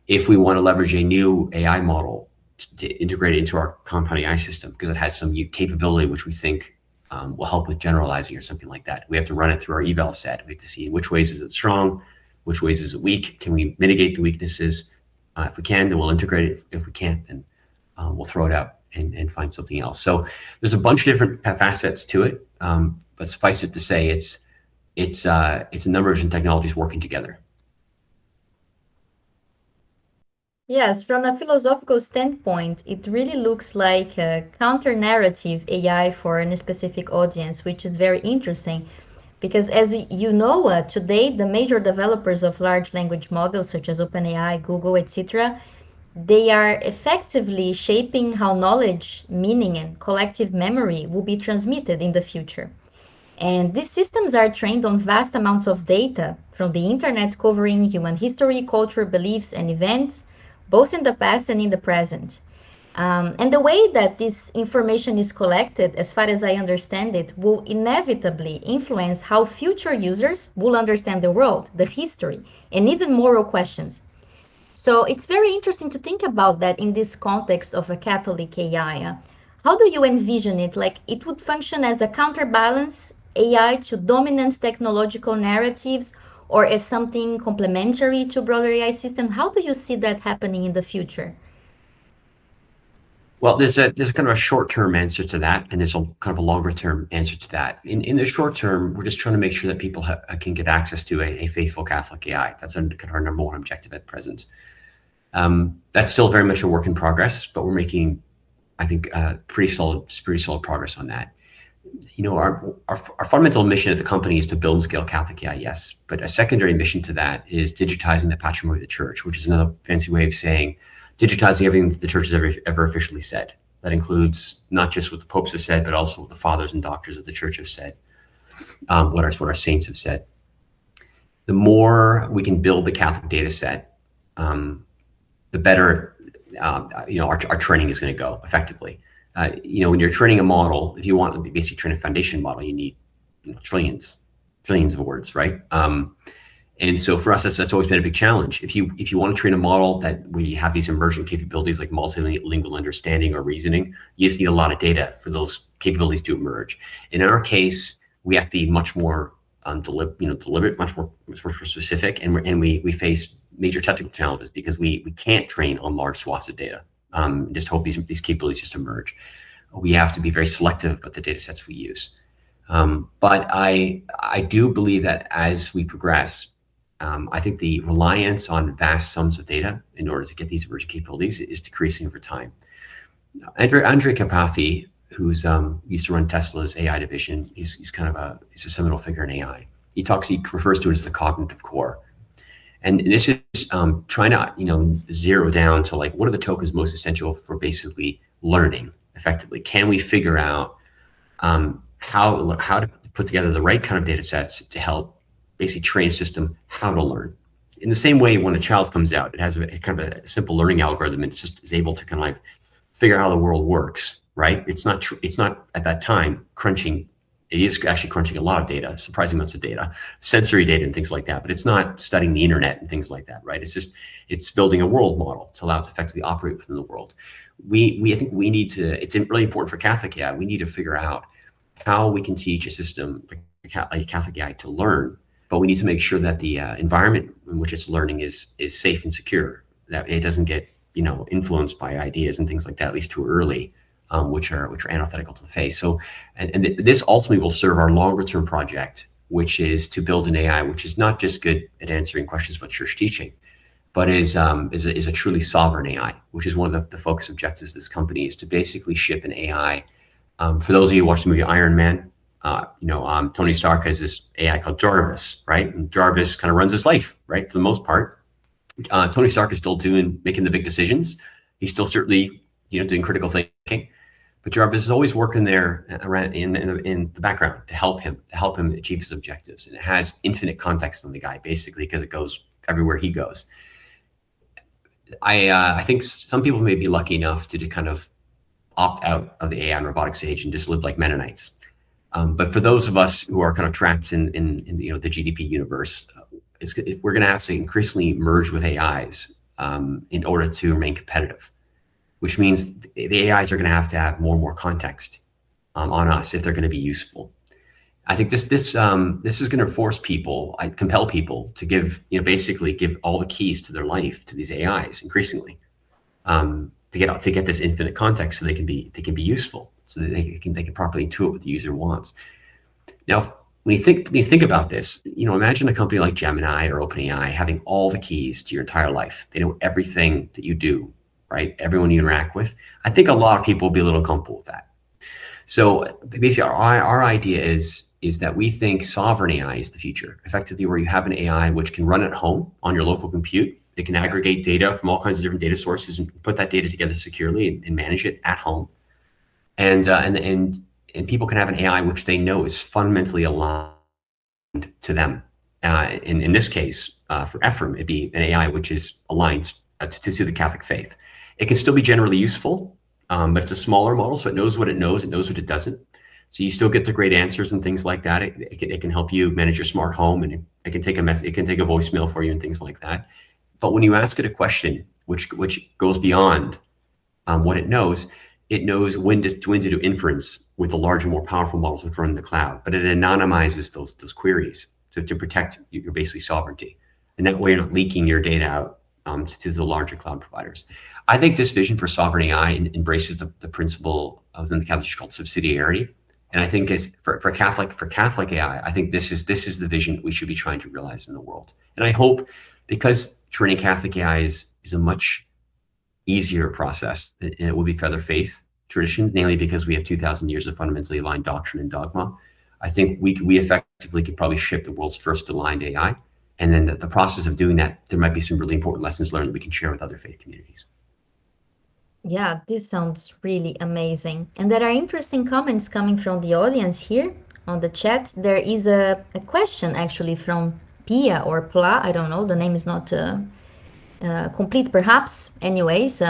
If we want to leverage a new AI model to integrate it into our compound AI system because it has some capability which we think will help with generalizing or something like that, we have to run it through our eval set. We have to see in which ways is it strong, which ways is it weak. Can we mitigate the weaknesses? If we can, then we'll integrate it. If we can't, then we'll throw it out and find something else. So there's a bunch of different facets to it, but suffice it to say, it's a number of different technologies working together. Yes, from a philosophical standpoint, it really looks like a counter-narrative AI for a specific audience, which is very interesting. Because as you know, today, the major developers of large language models, such as OpenAI, Google, etc., they are effectively shaping how knowledge, meaning, and collective memory will be transmitted in the future. And these systems are trained on vast amounts of data from the internet covering human history, culture, beliefs, and events, both in the past and in the present. And the way that this information is collected, as far as I understand it, will inevitably influence how future users will understand the world, the history, and even moral questions. So it's very interesting to think about that in this context of a Catholic AI. How do you envision it? Like it would function as a counterbalance AI to dominant technological narratives, or as something complementary to broader AI systems? How do you see that happening in the future? Well, there's kind of a short-term answer to that, and there's a kind of a longer-term answer to that. In the short term, we're just trying to make sure that people can get access to a faithful Catholic AI. That's kind of our number one objective at present. That's still very much a work in progress, but we're making, I think, pretty solid progress on that. You know, our fundamental mission at the company is to build and scale Catholic AI, yes, but a secondary mission to that is digitizing the patrimony of the church, which is another fancy way of saying digitizing everything that the church has ever officially said. That includes not just what the popes have said, but also what the fathers and doctors of the church have said, what our saints have said. The more we can build the Catholic data set, the better our training is going to go effectively. When you're training a model, if you want to basically train a foundation model, you need trillions of words, right? And so for us, that's always been a big challenge. If you want to train a model that we have these emergent capabilities like multilingual understanding or reasoning, you just need a lot of data for those capabilities to emerge. And in our case, we have to be much more deliberate, much more specific, and we face major technical challenges because we can't train on large swaths of data. Just hope these capabilities just emerge. We have to be very selective about the data sets we use. But I do believe that as we progress, I think the reliance on vast sums of data in order to get these emerging capabilities is decreasing over time. Andrej Karpathy, who's used to run Tesla's AI division, he's a seminal figure in AI. He refers to it as the cognitive core. And this is trying to zero down to like, what are the tokens most essential for basically learning effectively? Can we figure out how to put together the right kind of data sets to help basically train a system how to learn? In the same way, when a child comes out, it has a kind of a simple learning algorithm, and is able to kind of like figure out how the world works, right? It's not at that time crunching. It is actually crunching a lot of data, surprising amounts of data, sensory data and things like that, but it's not studying the internet and things like that, right? It's building a world model to allow it to effectively operate within the world. I think we need to, it's really important for Catholic AI, we need to figure out how we can teach a system like Catholic AI to learn, but we need to make sure that the environment in which it's learning is safe and secure, that it doesn't get influenced by ideas and things like that, at least too early, which are antithetical to the faith. So, and this ultimately will serve our longer term project, which is to build an AI which is not just good at answering questions about church teaching, but is a truly sovereign AI, which is one of the focus objectives of this company, is to basically ship an AI. For those of you who watched the movie Iron Man, Tony Stark has this AI called Jarvis, right? And Jarvis kind of runs his life, right, for the most part. Tony Stark is still making the big decisions. He's still certainly, doing critical thinking, but Jarvis is always working there around in the background to help him achieve his objectives. And it has infinite context on the guy, basically, because it goes everywhere he goes. I think some people may be lucky enough to kind of opt out of the AI and robotics age and just live like Mennonites. But for those of us who are kind of trapped in the GDP universe, we're going to have to increasingly merge with AIs in order to remain competitive, which means the AIs are going to have more and more context on us if they're going to be useful. I think this is going to force people, compel people to basically give all the keys to their life to these AIs increasingly, to get this infinite context so they can be useful, so that they can properly intuit what the user wants. Now, when you think about this, imagine a company like Gemini or OpenAI having all the keys to your entire life. They know everything that you do, right? Everyone you interact with. I think a lot of people will be a little uncomfortable with that. So basically, our idea is that we think sovereign AI is the future, effectively, where you have an AI which can run at home on your local compute. It can aggregate data from all kinds of different data sources and put that data together securely and manage it at home. And people can have an AI which they know is fundamentally aligned to them. In this case, for Ephraim, it'd be an AI which is aligned to the Catholic faith. It can still be generally useful, but it's a smaller model, so it knows what it knows what it doesn't. So you still get the great answers and things like that. It can help you manage your smart home, and it can take a voicemail for you and things like that. But when you ask it a question which goes beyond what it knows when to do inference with the larger, more powerful models which run in the cloud. But it anonymizes those queries to protect your basically sovereignty. And that way you're not leaking your data out to the larger cloud providers. I think this vision for sovereign AI embraces the principle within the Catholic Church called subsidiarity. And I think for Catholic AI, I think this is the vision that we should be trying to realize in the world. And I hope, because training Catholic AI is a much easier process than it would be for other faith traditions, namely because we have 2,000 years of fundamentally aligned doctrine and dogma. I think we effectively could probably ship the world's first aligned AI. And then the process of doing that, there might be some really important lessons learned that we can share with other faith communities. Yeah, this sounds really amazing. And there are interesting comments coming from the audience here on the chat. There is a question actually from Pia or Pla, I don't know, the name is not complete perhaps. Anyways,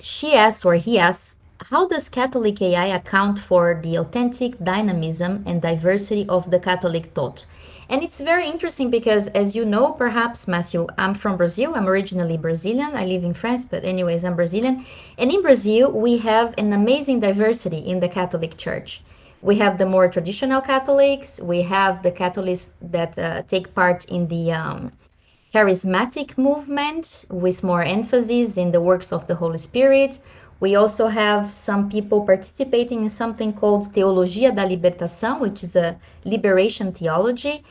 she asks, or he asks, how does Catholic AI account for the authentic dynamism and diversity of the Catholic thought? And it's very interesting because, as you know, perhaps, Matthew, I'm from Brazil. I'm originally Brazilian. I live in France, but anyways, I'm Brazilian. And in Brazil, we have an amazing diversity in the Catholic Church. We have the more traditional Catholics. We have the Catholics that take part in the charismatic movement with more emphasis in the works of the Holy Spirit. We also have some people participating in something called Teologia da Libertação, which is a liberation theology.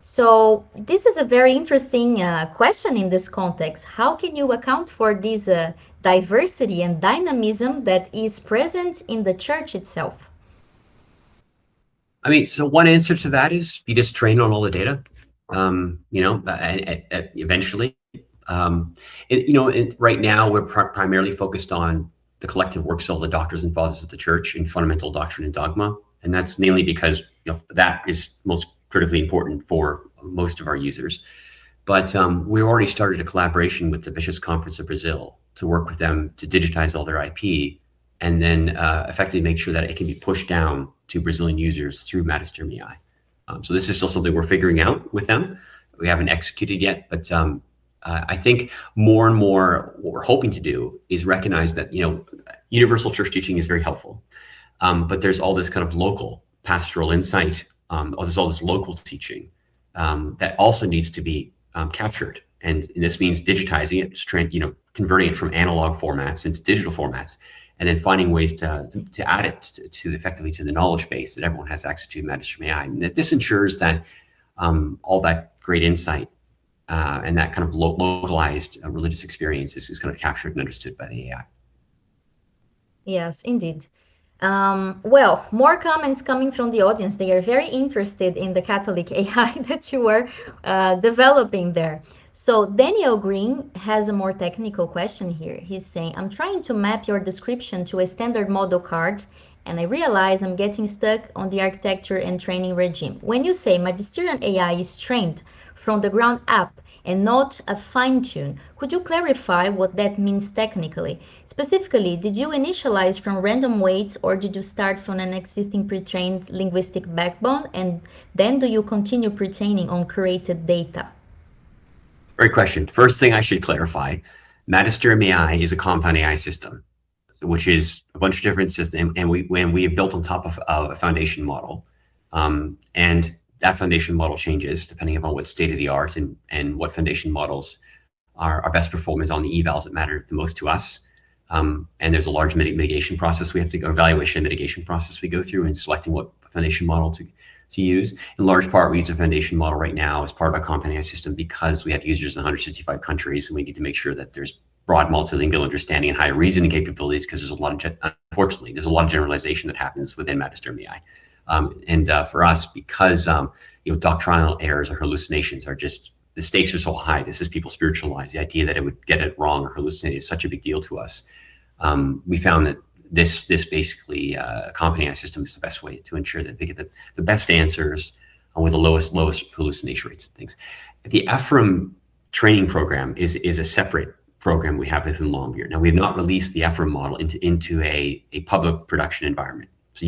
So this is a very interesting question in this context. How can you account for this diversity and dynamism that is present in the church itself? I mean, so one answer to that is you just train on all the data, eventually. Right now we're primarily focused on the collective works of all the doctors and fathers of the church in fundamental doctrine and dogma. And that's mainly because that is most critically important for most of our users. But we already started a collaboration with the Bishops' Conference of Brazil to work with them to digitize all their IP and then effectively make sure that it can be pushed down to Brazilian users through Magisterium AI. So this is still something we're figuring out with them. We haven't executed yet, but I think more and more what we're hoping to do is recognize that, universal church teaching is very helpful, but there's all this kind of local pastoral insight, there's all this local teaching that also needs to be captured. And this means digitizing it, converting it from analog formats into digital formats, and then finding ways to add it to effectively to the knowledge base that everyone has access to in Magisterium AI. And that this ensures that all that great insight and that kind of localized religious experience is kind of captured and understood by the AI. Yes, indeed. Well, more comments coming from the audience. They are very interested in the Catholic AI that you are developing there. So Daniel Green has a more technical question here. He's saying, I'm trying to map your description to a standard model card, and I realize I'm getting stuck on the architecture and training regime. When you say Magisterium AI is trained from the ground up and not a fine-tune, could you clarify what that means technically? Specifically, did you initialize from random weights, or did you start from an existing pre-trained linguistic backbone, and then do you continue pre-training on created data? Great question. First thing I should clarify, Magisterium AI is a compound AI system, which is a bunch of different systems, and we have built on top of a foundation model, and that foundation model changes depending upon what state of the art and what foundation models are best performant on the evals that matter the most to us. And there's a large mitigation process we have to go, evaluation and mitigation process we go through in selecting what foundation model to use. In large part, we use a foundation model right now as part of our companionship system because we have users in 165 countries, and we need to make sure that there's broad multilingual understanding and high reasoning capabilities, because unfortunately, there's a lot of generalization that happens within Magisterium AI. And for us, because doctrinal errors or hallucinations are just, the stakes are so high. This is people spiritualize. The idea that it would get it wrong or hallucinate is such a big deal to us. We found that this basically accompanying system is the best way to ensure that they get the best answers with the lowest hallucination rates and things. The EFRAM training program is a separate program we have within Longbeard. Now, we have not released the EFRAM model into a public production environment. So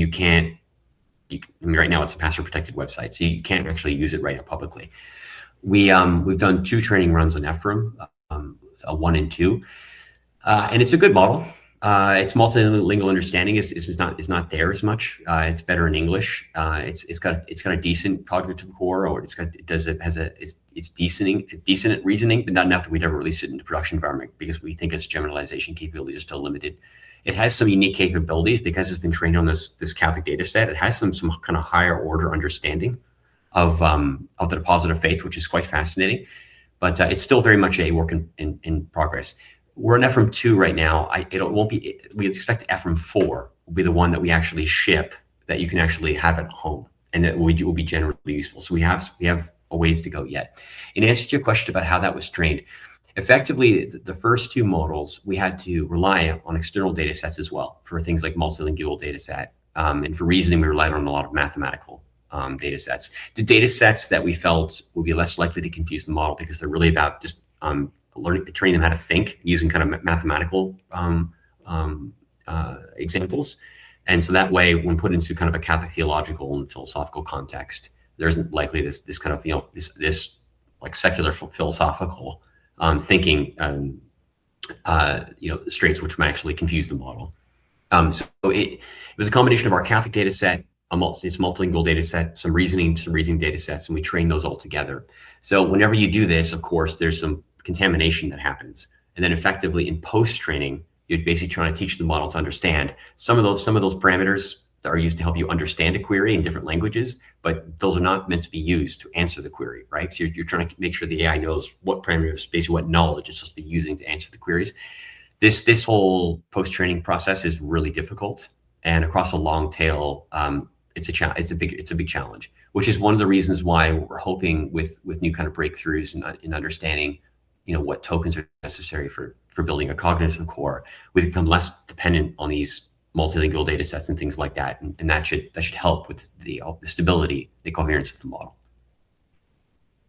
right now it's a password protected website, so you can't actually use it right now publicly. We've done 2 training runs on EFRAM, 1 and 2, and it's a good model. Its multilingual understanding is not there as much. It's better in English. It's got a decent cognitive core, or it's decent at reasoning, but not enough that we'd ever release it into production environment because we think its generalization capability is still limited. It has some unique capabilities because it's been trained on this Catholic data set. It has some kind of higher order understanding of the deposit of faith, which is quite fascinating. But it's still very much a work in progress. We're in Ephraim 2 right now. We expect Ephraim 4 will be the one that we actually ship, that you can actually have at home, and that will be generally useful. So we have a ways to go yet. In answer to your question about how that was trained, effectively, the first two models, we had to rely on external data sets as well for things like multilingual data set. And for reasoning, we relied on a lot of mathematical data sets. The data sets that we felt would be less likely to confuse the model because they're really about just training them how to think using kind of mathematical examples. And so that way, when put into kind of a Catholic theological and philosophical context, there isn't likely this kind of, this like secular philosophical thinking, straits which might actually confuse the model. So it was a combination of our Catholic data set, it's multilingual data set, some reasoning data sets, and we train those all together. So whenever you do this, of course, there's some contamination that happens. And then effectively in post-training, you're basically trying to teach the model to understand. Some of those parameters are used to help you understand a query in different languages, but those are not meant to be used to answer the query, right? So you're trying to make sure the AI knows what parameters, basically what knowledge it's supposed to be using to answer the queries. This whole post-training process is really difficult, and across a long tail, it's a big challenge, which is one of the reasons why we're hoping with new kind of breakthroughs in understanding, what tokens are necessary for building a cognitive core, we become less dependent on these multilingual data sets and things like that, and that should help with the stability, the coherence of the model.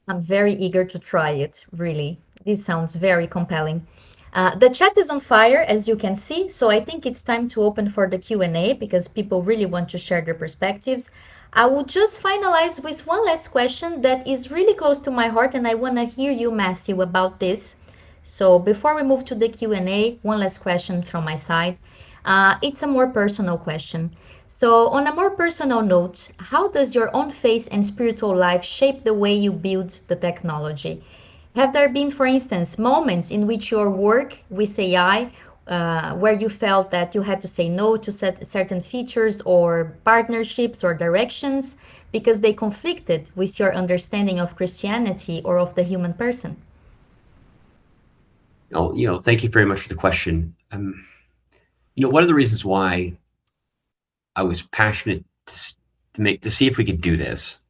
I'm very eager to try it, really. This sounds very compelling. The chat is on fire, as you can see, so I think it's time to open for the Q&A because people really want to share their perspectives. I will just finalize with one last question that is really close to my heart, and I want to hear you, Matthew, about this. So before we move to the Q&A, one last question from my side. It's a more personal question. So on a more personal note, how does your own faith and spiritual life shape the way you build the technology? Have there been, for instance, moments in which your work with AI, where you felt that you had to say no to certain features or partnerships or directions because they conflicted with your understanding of Christianity or of the human person? Thank you very much for the question. One of the reasons why I was passionate to see if we could do this,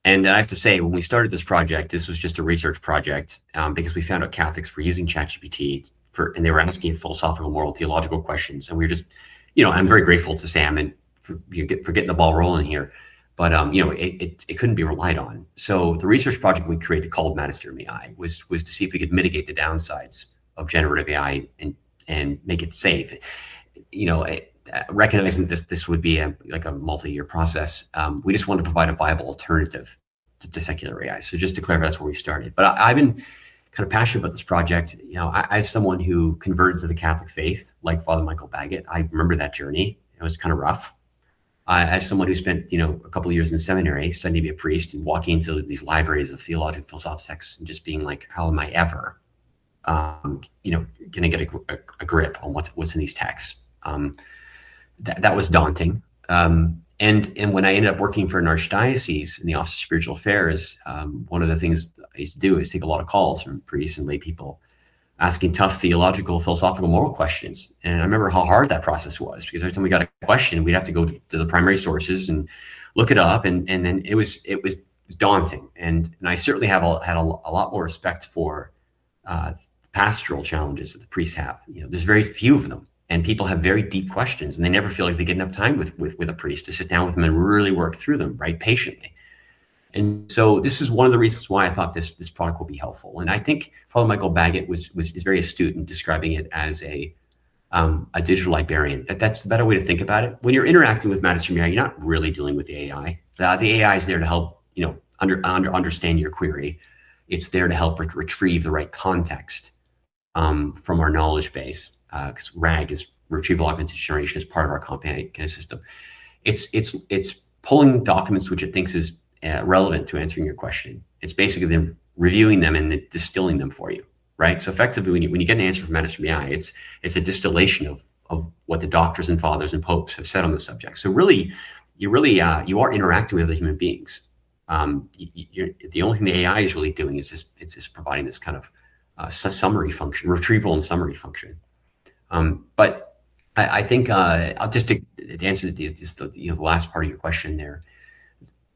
and I have to say, when we started this project, this was just a research project because we found out Catholics were using ChatGPT and they were asking philosophical, moral, theological questions, and we were just, I'm very grateful to Sam for getting the ball rolling here, but it couldn't be relied on. So the research project we created called Magisterium AI was to see if we could mitigate the downsides of generative AI and make it safe. Recognizing this would be a multi-year process, we just wanted to provide a viable alternative to secular AI. So just to clarify, that's where we started. But I've been kind of passionate about this project. As someone who converted to the Catholic faith, like Father Michael Baggett, I remember that journey. It was kind of rough. As someone who spent a couple of years in seminary studying to be a priest and walking into these libraries of theological philosophical texts and just being like, how am I ever going to get a grip on what's in these texts? That was daunting. And when I ended up working for an archdiocese in the Office of Spiritual Affairs, one of the things I used to do is take a lot of calls from priests and lay people asking tough theological, philosophical, moral questions. And I remember how hard that process was, because every time we got a question, we'd have to go to the primary sources and look it up. And then it was daunting. And I certainly had a lot more respect for pastoral challenges that the priests have. There's very few of them. And people have very deep questions, and they never feel like they get enough time with a priest to sit down with them and really work through them, right, patiently. And so this is one of the reasons why I thought this product will be helpful. And I think Father Michael Baggett is very astute in describing it as a digital librarian. That's the better way to think about it. When you're interacting with Magisterium AI, you're not really dealing with the AI. The AI is there to help understand your query. It's there to help retrieve the right context from our knowledge base. Because RAG is retrieval augmented generation as part of our companion system. It's pulling documents which it thinks is relevant to answering your question. It's basically then reviewing them and then distilling them for you, right? So effectively, when you get an answer from Medicine AI, it's a distillation of what the doctors and fathers and popes have said on the subject. So really, you are interacting with other human beings. The only thing the AI is really doing is just providing this kind of summary function, retrieval and summary function. But I think I'll just to answer the last part of your question there.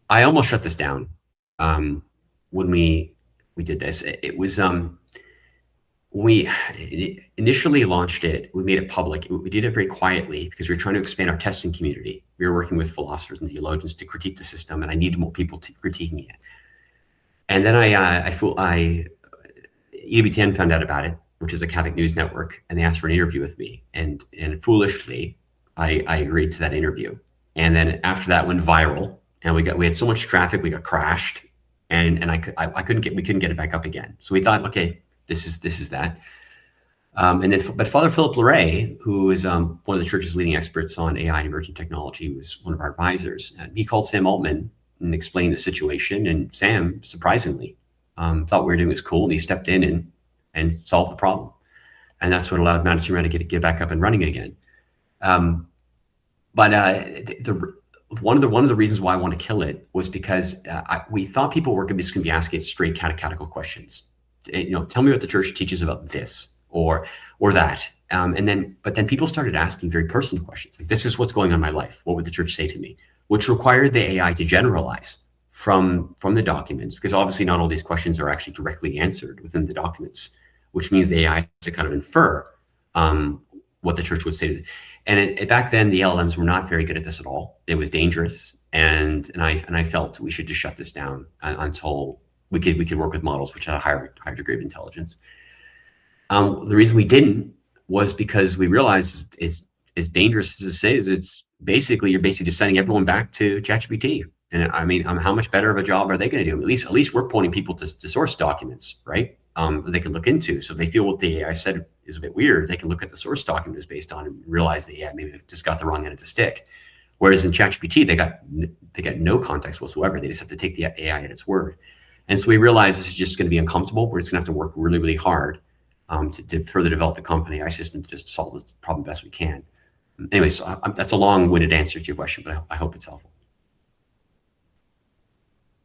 I almost shut this down when we did this. It was we initially launched it. We made it public. We did it very quietly because we were trying to expand our testing community. We were working with philosophers and theologians to critique the system, and I needed more people critiquing it. And then EWTN found out about it, which is a Catholic news network, and they asked for an interview with me. And foolishly, I agreed to that interview. And then after that went viral, and we had so much traffic, we got crashed, and we couldn't get it back up again. So we thought, okay, this is that. But Father Philip Larray, who is one of the church's leading experts on AI and emerging technology, was one of our advisors. And he called Sam Altman and explained the situation. And Sam, surprisingly, thought what we were doing was cool, and he stepped in and solved the problem. And that's what allowed Madison to get back up and running again. But one of the reasons why I want to kill it was because we thought people were just going to be asking straight catechetical questions. Tell me what the church teaches about this or that. But then people started asking very personal questions. Like, this is what's going on in my life. What would the church say to me? Which required the AI to generalize from the documents, because obviously not all these questions are actually directly answered within the documents, which means the AI has to kind of infer what the church would say to them. And back then, the LLMs were not very good at this at all. It was dangerous, and I felt we should just shut this down until we could work with models which had a higher degree of intelligence. The reason we didn't was because we realized it's as dangerous as it says. You're basically just sending everyone back to ChatGPT. And I mean, how much better of a job are they going to do? At least we're pointing people to source documents, right? They can look into. So if they feel what the AI said is a bit weird, they can look at the source document it's based on and realize that, yeah, maybe they've just got the wrong end of the stick. Whereas in ChatGPT, they got no context whatsoever. They just have to take the AI at its word. And so we realized this is just going to be uncomfortable. We're just going to have to work really, really hard to further develop the company system to just solve this problem best we can. Anyway, so that's a long-winded answer to your question, but I hope it's helpful.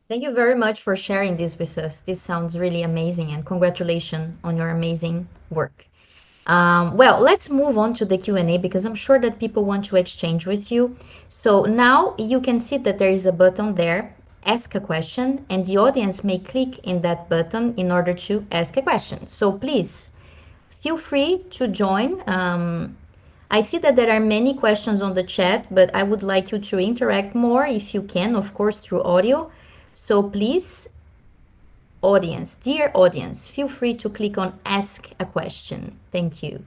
Thank you very much for sharing this with us. This sounds really amazing, and congratulations on your amazing work. Well, let's move on to the Q&A because I'm sure that people want to exchange with you. So now you can see that there is a button there, ask a question, and the audience may click in that button in order to ask a question. So please feel free to join. I see that there are many questions on the chat, but I would like you to interact more if you can, of course, through audio. So please, audience, dear audience, feel free to click on ask a question. Thank you.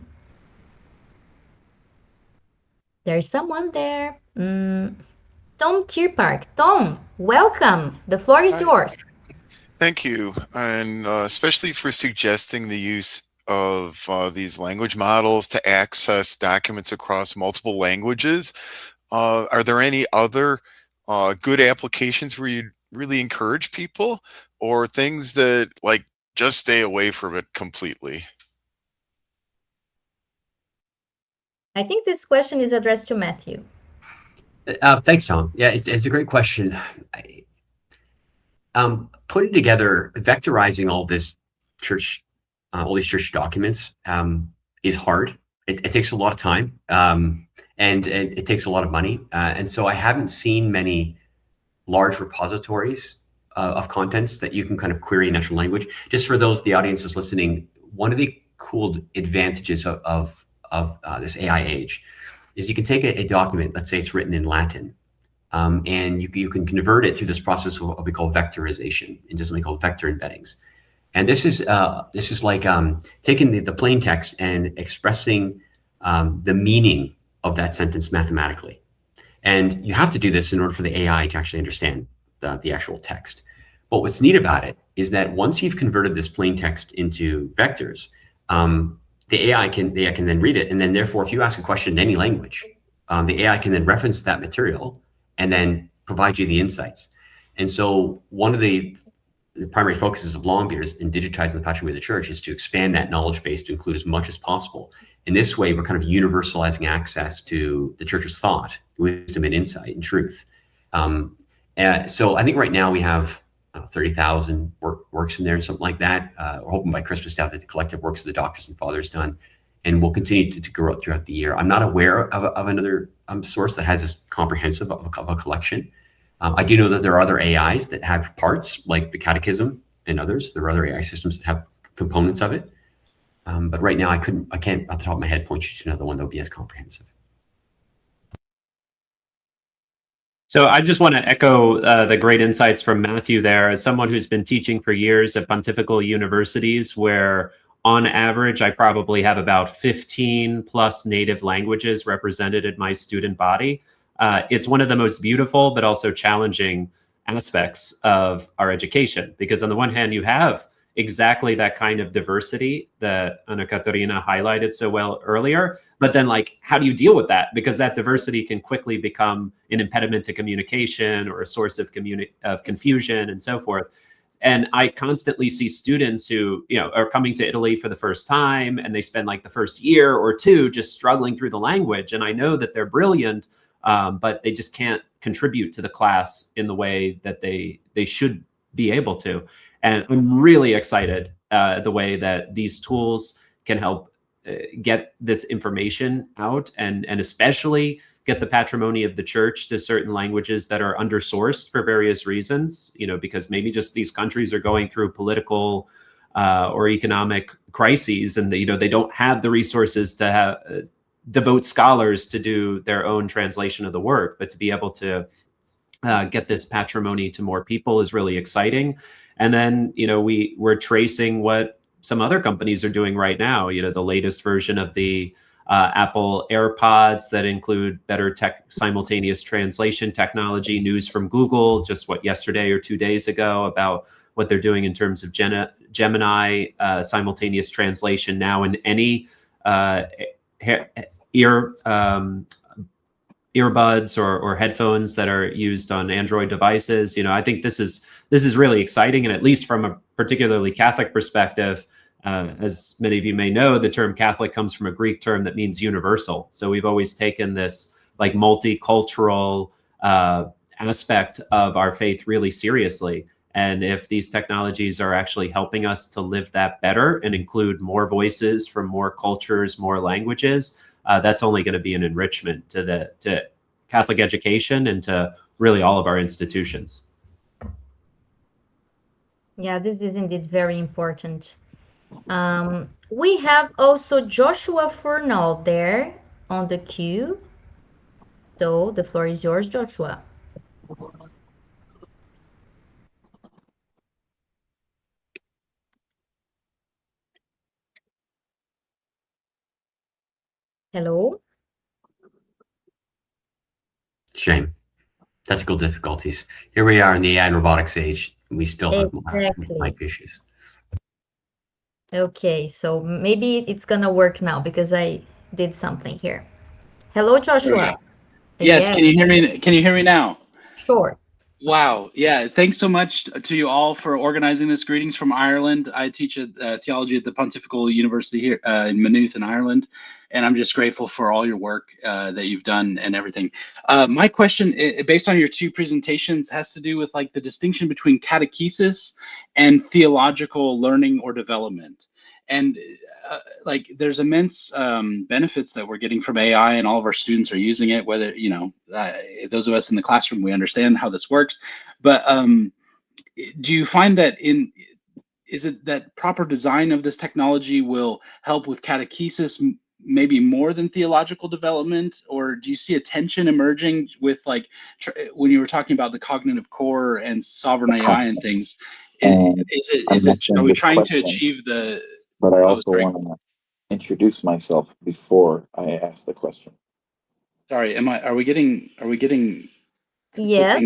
There's someone there. Tom Tierpark. Tom, welcome. The floor is yours. Thank you, and especially for suggesting the use of these language models to access documents across multiple languages. Are there any other good applications where you'd really encourage people, or things that like just stay away from it completely? I think this question is addressed to Matthew. Thanks, Tom. Yeah, it's a great question. Putting together, vectorizing all these church documents is hard. It takes a lot of time, and it takes a lot of money. And so I haven't seen many large repositories of contents that you can kind of query in natural language. Just for the audiences listening, one of the cool advantages of this AI age is you can take a document, let's say it's written in Latin, and you can convert it through this process of what we call vectorization into something called vector embeddings. And this is like taking the plain text and expressing the meaning of that sentence mathematically. And you have to do this in order for the AI to actually understand the actual text. But what's neat about it is that once you've converted this plain text into vectors, the AI can then read it, and then therefore, if you ask a question in any language, the AI can then reference that material and then provide you the insights. And so one of the primary focuses of Longbeard in digitizing the patrimony of the church is to expand that knowledge base to include as much as possible. In this way, we're kind of universalizing access to the church's thought, wisdom, and insight and truth. So I think right now we have 30,000 works in there, something like that. We're hoping by Christmas to have the collective works of the doctors and fathers done, and we'll continue to grow it throughout the year. I'm not aware of another source that has this comprehensive of a collection. I do know that there are other AIs that have parts, like the Catechism and others. There are other AI systems that have components of it. But right now, I can't, off the top of my head, point you to another one that would be as comprehensive. So I just want to echo the great insights from Matthew there. As someone who's been teaching for years at pontifical universities, where on average, I probably have about 15 plus native languages represented in my student body. It's one of the most beautiful, but also challenging aspects of our education, because on the one hand, you have exactly that kind of diversity that Ana Catarina highlighted so well earlier. But then, like, how do you deal with that? Because that diversity can quickly become an impediment to communication or a source of confusion and so forth. And I constantly see students who, are coming to Italy for the first time, and they spend like the first year or two just struggling through the language. And I know that they're brilliant, but they just can't contribute to the class in the way that they should be able to. And I'm really excited the way that these tools can help get this information out, and especially get the patrimony of the church to certain languages that are undersourced for various reasons, because maybe just these countries are going through political or economic crises, and they don't have the resources to devote scholars to do their own translation of the work. But to be able to get this patrimony to more people is really exciting. And then, we're tracing what some other companies are doing right now. The latest version of the Apple AirPods that include better simultaneous translation technology. News from Google just yesterday or 2 days ago about what they're doing in terms of Gemini simultaneous translation now in any earbuds or headphones that are used on Android devices. I think this is really exciting, and at least from a particularly Catholic perspective, as many of you may know, the term Catholic comes from a Greek term that means universal. So we've always taken this like multicultural aspect of our faith really seriously. And if these technologies are actually helping us to live that better and include more voices from more cultures, more languages, that's only going to be an enrichment to Catholic education and to really all of our institutions. Yeah, this is indeed very important. We have also Joshua Furnall there on the queue. So the floor is yours, Joshua. Hello. Shame. Technical difficulties. Here we are in the AI and robotics age. And we still have mic issues. Okay, so maybe it's gonna work now because I did something here. Hello, Joshua. Yes, can you hear me? Can you hear me now? Sure. Wow. Yeah. Thanks so much to you all for organizing this. Greetings from Ireland. I teach theology at the Pontifical University here in Maynooth in Ireland, and I'm just grateful for all your work that you've done and everything. My question, based on your two presentations, has to do with like the distinction between catechesis and theological learning or development. And like there's immense benefits that we're getting from AI, and all of our students are using it, whether, those of us in the classroom, we understand how this works. But do you find that is it that proper design of this technology will help with catechesis maybe more than theological development? Or do you see a tension emerging with like when you were talking about the cognitive core and sovereign AI and things? Are we trying to achieve the... But I also want to introduce myself before I ask the question. Sorry, are we getting Yes.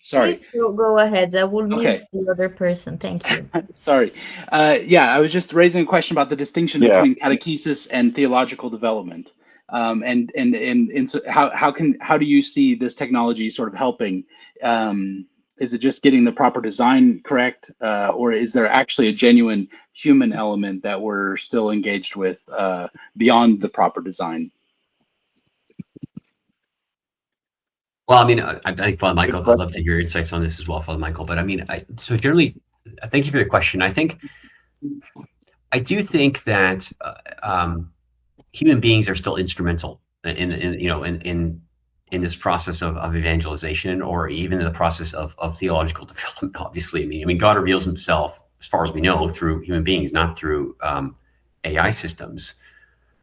Sorry. Please go ahead. I will Okay. mute the other person. Thank you. Sorry. Yeah, I was just raising a question about the distinction between catechesis and theological development. And so how do you see this technology sort of helping? Is it just getting the proper design correct, or is there actually a genuine human element that we're still engaged with beyond the proper design? Well, I mean, I think Father Michael, I'd love to hear your insights on this as well, Father Michael. But I mean, so generally, thank you for the question. I do think that human beings are still instrumental in this process of evangelization, or even in the process of theological development. Obviously, I mean, God reveals Himself, as far as we know, through human beings, not through AI systems.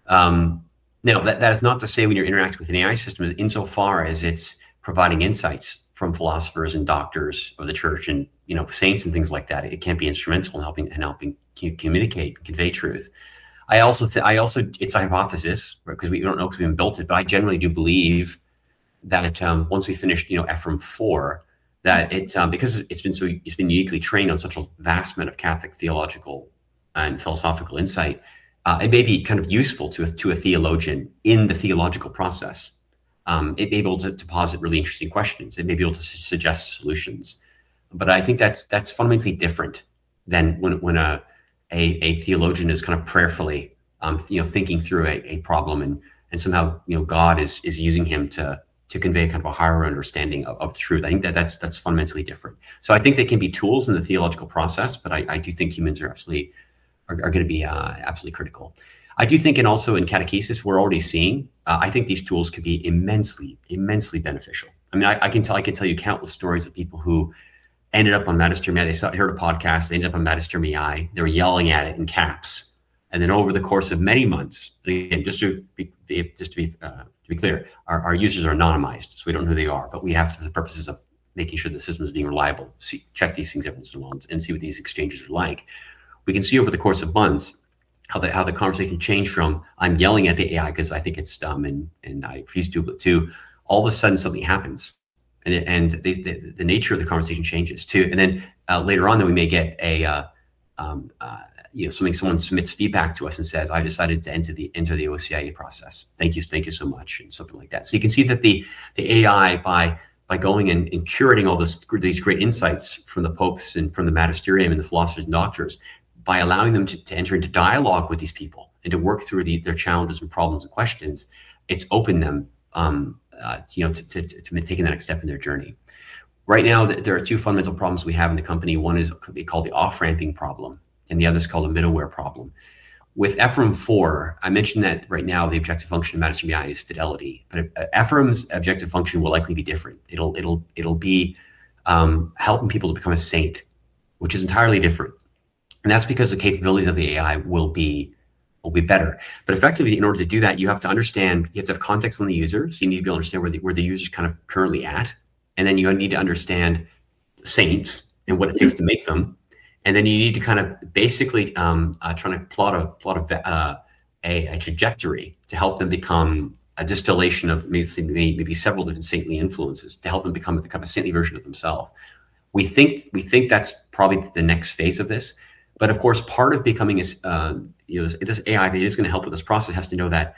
Now, that is not to say when you're interacting with an AI system, insofar as it's providing insights from philosophers and doctors of the church and saints and things like that, it can't be instrumental in helping communicate, convey truth. I also it's a hypothesis, right, because we don't know because we haven't built it, but I generally do believe that once we finished Ephraim 4, that because it's been uniquely trained on such a vast amount of Catholic theological and philosophical insight, it may be kind of useful to a theologian in the theological process. It may be able to posit really interesting questions. It may be able to suggest solutions. But I think that's fundamentally different than when a theologian is kind of prayerfully thinking through a problem, and somehow God is using him to convey kind of a higher understanding of the truth. I think that's fundamentally different. So I think they can be tools in the theological process, but I do think humans are going to be absolutely critical. I do think, and also in catechesis, we're already seeing. I think these tools could be immensely beneficial. I mean, I can tell you countless stories of people who ended up on Magisterium AI. They heard a podcast, they ended up on Magisterium AI. They were yelling at it in caps, and then over the course of many months, again, just to be clear, our users are anonymized, so we don't know who they are, but we have, for the purposes of making sure the system is being reliable, check these things every once in a while and see what these exchanges are like. We can see over the course of months how the conversation changed from "I'm yelling at the AI because I think it's dumb and I refuse to all of a sudden something happens, and the nature of the conversation changes too. And then later on, we may get someone submits feedback to us and says, "I decided to enter the OCIA process. Thank you so much," and something like that. So you can see that the AI by going and curating all these great insights from the popes and from the magisterium and the philosophers and doctors, by allowing them to enter into dialogue with these people and to work through their challenges and problems and questions, it's opened them to taking the next step in their journey. Right now, there are two fundamental problems we have in the company. One is called the off-ramping problem, and the other is called a middleware problem. With Ephraim 4, I mentioned that right now the objective function of Magisterium AI is fidelity, but Ephraim's objective function will likely be different. It'll be helping people to become a saint, which is entirely different. And that's because the capabilities of the AI will be better. But effectively, in order to do that, you have to have context on the user. So you need to be able to understand where the user's kind of currently at. And then you need to understand saints and what it takes to make them. And then you need to kind of basically try to plot a trajectory to help them become a distillation of maybe several different saintly influences to help them become a kind of a saintly version of themselves. We think that's probably the next phase of this. But of course, part of becoming this AI that is going to help with this process has to know that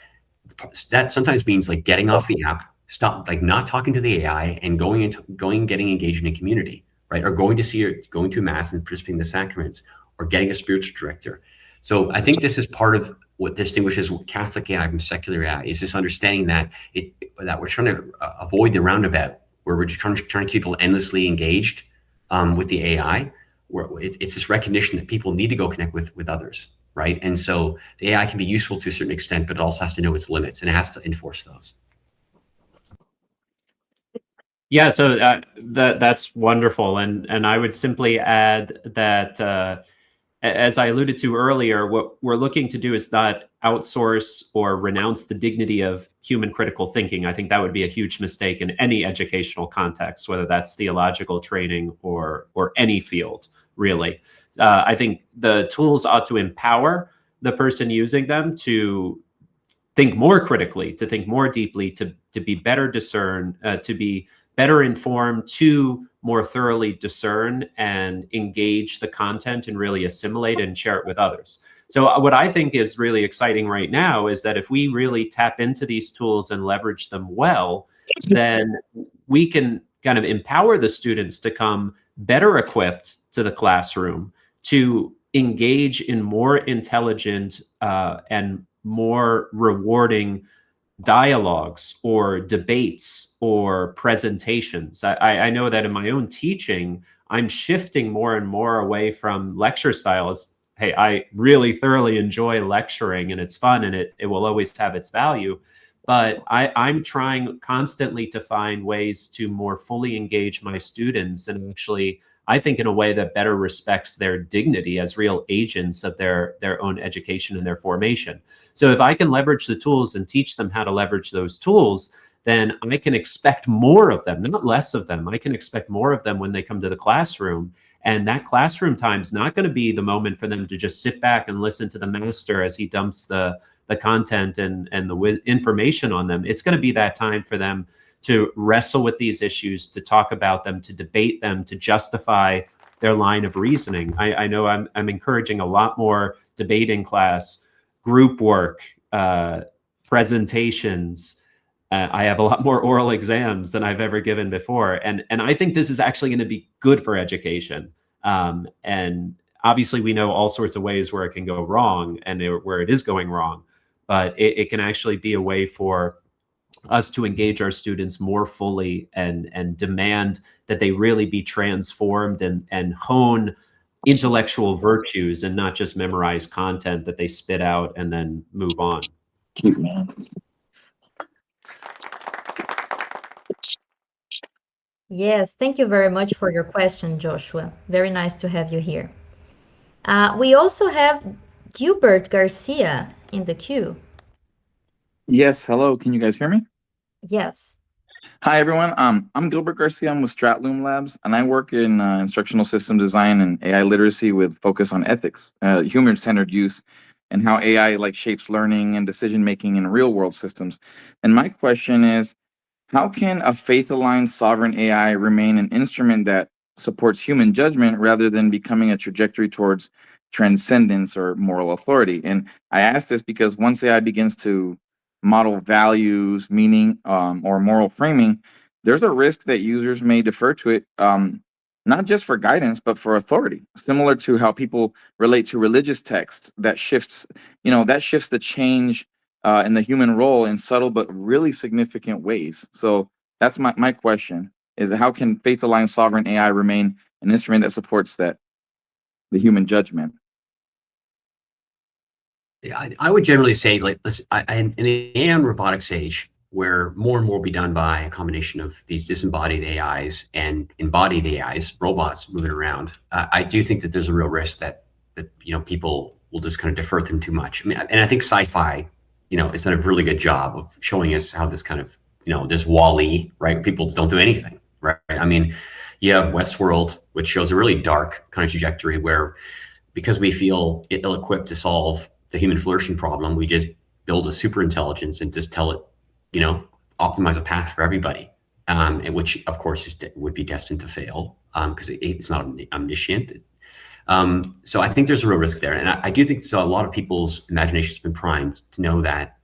sometimes means like getting off the app, stop, like not talking to the AI, and getting engaged in a community, right? Or going to mass and participating in the sacraments, or getting a spiritual director. So I think this is part of what distinguishes Catholic AI from secular AI, is this understanding that we're trying to avoid the roundabout, where we're just trying to keep people endlessly engaged with the AI. Where it's this recognition that people need to go connect with others, right? And so the AI can be useful to a certain extent, but it also has to know its limits, and it has to enforce those. Yeah, so that's wonderful, and I would simply add that as I alluded to earlier, what we're looking to do is not outsource or renounce the dignity of human critical thinking. I think that would be a huge mistake in any educational context, whether that's theological training or any field, really. I think the tools ought to empower the person using them to think more critically, to think more deeply, to be better discerned, to be better informed, to more thoroughly discern and engage the content and really assimilate and share it with others. So what I think is really exciting right now is that if we really tap into these tools and leverage them well, then we can kind of empower the students to come better equipped to the classroom to engage in more intelligent and more rewarding dialogues or debates or presentations. I know that in my own teaching, I'm shifting more and more away from lecture styles. Hey, I really thoroughly enjoy lecturing and it's fun and it will always have its value. But I'm trying constantly to find ways to more fully engage my students and actually, I think, in a way that better respects their dignity as real agents of their own education and their formation. So if I can leverage the tools and teach them how to leverage those tools, then I can expect more of them, not less of them. I can expect more of them when they come to the classroom. And that classroom time is not going to be the moment for them to just sit back and listen to the master as he dumps the content and the information on them. It's going to be that time for them to wrestle with these issues, to talk about them, to debate them, to justify their line of reasoning. I know I'm encouraging a lot more debate in class, group work, presentations. I have a lot more oral exams than I've ever given before. And I think this is actually going to be good for education. And obviously we know all sorts of ways where it can go wrong and where it is going wrong, but it can actually be a way for us to engage our students more fully and demand that they really be transformed and hone intellectual virtues and not just memorize content that they spit out and then move on. Cute, man. Yes, thank you very much for your question, Joshua. Very nice to have you here. We also have Gilbert Garcia in the queue. Yes, hello. Can you guys hear me? Yes. Hi, everyone. I'm Gilbert Garcia. I'm with Stratloom Labs, and I work in instructional system design and AI literacy with focus on ethics, human-centered use, and how AI shapes learning and decision-making in real-world systems. And my question is, how can a faith-aligned sovereign AI remain an instrument that supports human judgment rather than becoming a trajectory towards transcendence or moral authority? And I ask this because once AI begins to model values, meaning, or moral framing, there's a risk that users may defer to it, not just for guidance, but for authority, similar to how people relate to religious texts that shifts the change in the human role in subtle but really significant ways. So that's my question, is how can faith-aligned sovereign AI remain an instrument that supports the human judgment? I would generally say, in the AI and robotics age, where more and more will be done by a combination of these disembodied AIs and embodied AIs, robots moving around, I do think that there's a real risk that people will just kind of defer them too much. I mean, and I think sci-fi, has done a really good job of showing us how this kind of, this WALL-E, right? People don't do anything, right? I mean, you have Westworld, which shows a really dark kind of trajectory where, because we feel ill-equipped to solve the human flourishing problem, we just build a super intelligence and just tell it, optimize a path for everybody, which of course would be destined to fail because it's not omniscient. So I think there's a real risk there. And I do think so. A lot of people's imagination has been primed to know that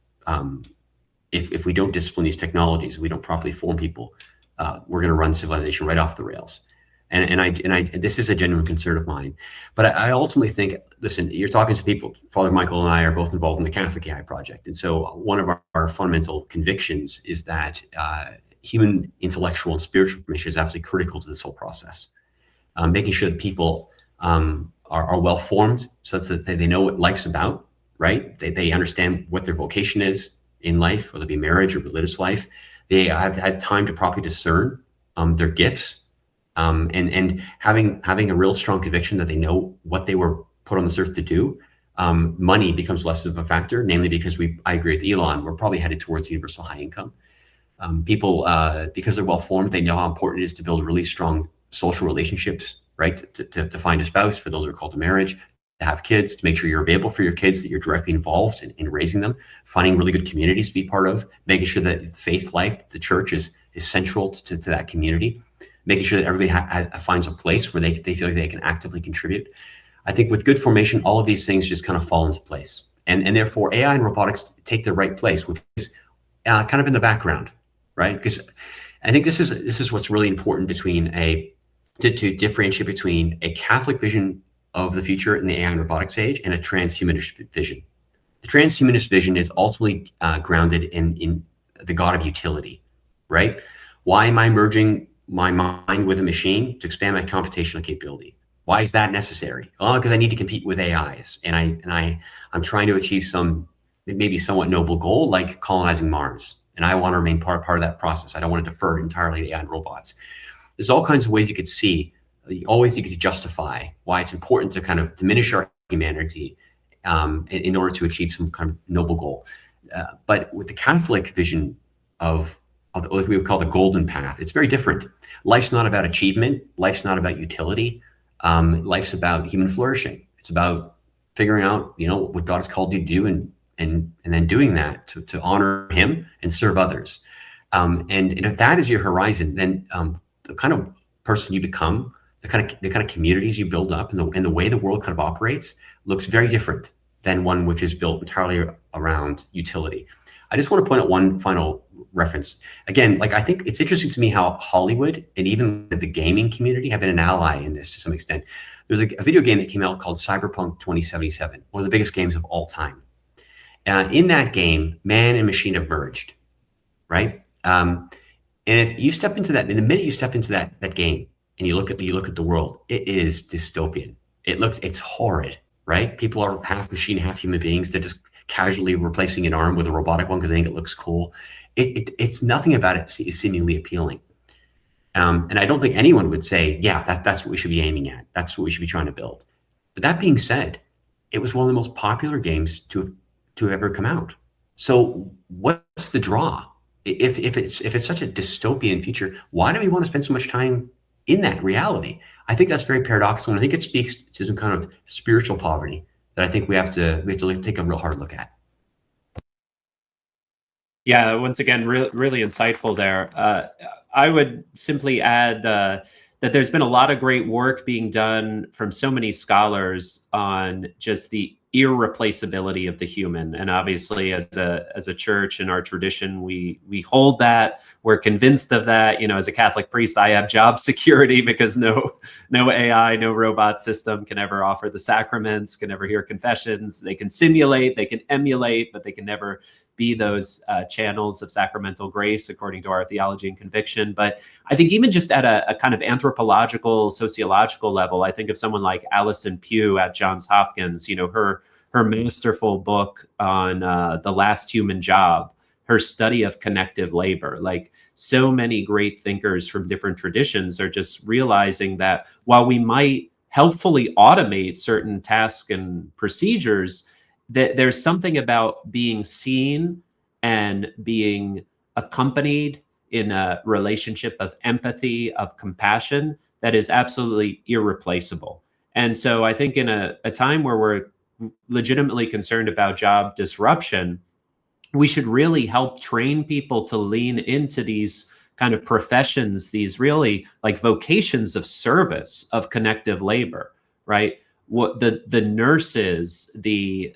if we don't discipline these technologies, we don't properly form people, we're going to run civilization right off the rails. And this is a genuine concern of mine. But I ultimately think, listen, you're talking to people. Father Michael and I are both involved in the Catholic AI project. And so one of our fundamental convictions is that human intellectual and spiritual formation is absolutely critical to this whole process. Making sure that people are well formed so that they know what life's about, right? They understand what their vocation is in life, whether it be marriage or religious life. They have had time to properly discern their gifts. And having a real strong conviction that they know what they were put on this earth to do, money becomes less of a factor, namely because I agree with Elon, we're probably headed towards universal high income. People, because they're well formed, they know how important it is to build really strong social relationships, right? To find a spouse, for those who are called to marriage, to have kids, to make sure you're available for your kids, that you're directly involved in raising them, finding really good communities to be part of, making sure that faith life, the church is central to that community. making sure that everybody finds a place where they feel like they can actively contribute. I think with good formation, all of these things just kind of fall into place. And therefore, AI and robotics take their right place, which is kind of in the background, right? Because I think this is what's really important to differentiate between a Catholic vision of the future in the AI and robotics age and a transhumanist vision. The transhumanist vision is ultimately grounded in the God of utility, right? Why am I merging my mind with a machine to expand my computational capability? Why is that necessary? Oh, because I need to compete with AIs, and I'm trying to achieve some maybe somewhat noble goal like colonizing Mars, and I want to remain part of that process. I don't want to defer entirely to AI and robots. There's all kinds of ways you could see. Always you could justify why it's important to kind of diminish our humanity in order to achieve some kind of noble goal. But with the Catholic vision of what we would call the golden path, it's very different. Life's not about achievement. Life's not about utility. Life's about human flourishing. It's about figuring out, what God has called you to do, and then doing that to honor Him and serve others. And if that is your horizon, then the kind of person you become, the kind of communities you build up, and the way the world kind of operates looks very different than one which is built entirely around utility. I just want to point out one final reference. Again, I think it's interesting to me how Hollywood and even the gaming community have been an ally in this to some extent. There's a video game that came out called Cyberpunk 2077, one of the biggest games of all time. In that game, man and machine have merged, right? And if you step into that, in the minute you step into that game and you look at the world, it is dystopian. It's horrid, right? People are half machine, half human beings. They're just casually replacing an arm with a robotic one because they think it looks cool. It's nothing about it is seemingly appealing. And I don't think anyone would say, yeah, that's what we should be aiming at. That's what we should be trying to build. But that being said, it was one of the most popular games to have ever come out. So what's the draw? If it's such a dystopian future, why do we want to spend so much time in that reality? I think that's very paradoxical, and I think it speaks to some kind of spiritual poverty that I think we have to take a real hard look at. Yeah, once again, really insightful there. I would simply add that there's been a lot of great work being done from so many scholars on just the irreplaceability of the human. And obviously, as a church in our tradition, we hold that. We're convinced of that. As a Catholic priest, I have job security because no AI, no robot system can ever offer the sacraments, can ever hear confessions. They can simulate, they can emulate, but they can never be those channels of sacramental grace according to our theology and conviction. But I think even just at a kind of anthropological, sociological level, I think of someone like Alison Pugh at Johns Hopkins, her masterful book on The Last Human Job, her study of connective labor. Like so many great thinkers from different traditions are just realizing that while we might helpfully automate certain tasks and procedures, that there's something about being seen and being accompanied in a relationship of empathy, of compassion, that is absolutely irreplaceable. And so I think in a time where we're legitimately concerned about job disruption, we should really help train people to lean into these kind of professions, these really like vocations of service, of connective labor, right? What the nurses, the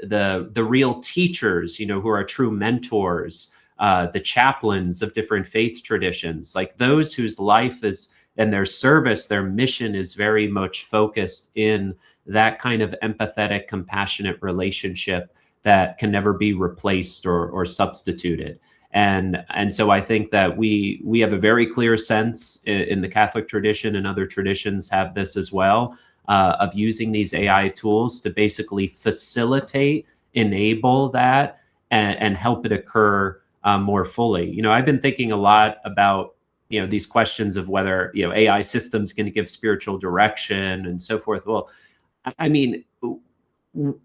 real teachers, who are true mentors, the chaplains of different faith traditions, like those whose life is and their service, their mission is very much focused in that kind of empathetic, compassionate relationship that can never be replaced or substituted. And so I think that we have a very clear sense in the Catholic tradition, and other traditions have this as well, of using these AI tools to basically facilitate, enable that, and help it occur more fully. I've been thinking a lot about these questions of whether AI systems can give spiritual direction and so forth. Well, I mean,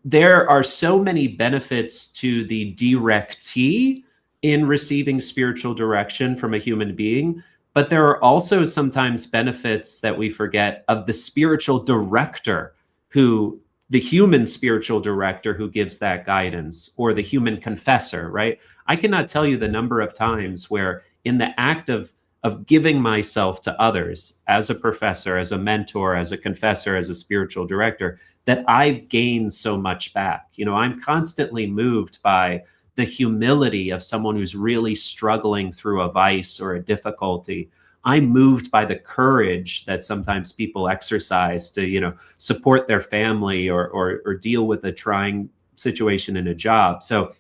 there are so many benefits to the directee in receiving spiritual direction from a human being, but there are also sometimes benefits that we forget of the spiritual director, the human spiritual director who gives that guidance, or the human confessor, right? I cannot tell you the number of times where in the act of of giving myself to others as a professor, as a mentor, as a confessor, as a spiritual director, that I've gained so much back. You know, I'm constantly moved by the humility of someone who's really struggling through a vice or a difficulty. I'm moved by the courage that sometimes people exercise to, you know, support their family or deal with a trying situation in a job. So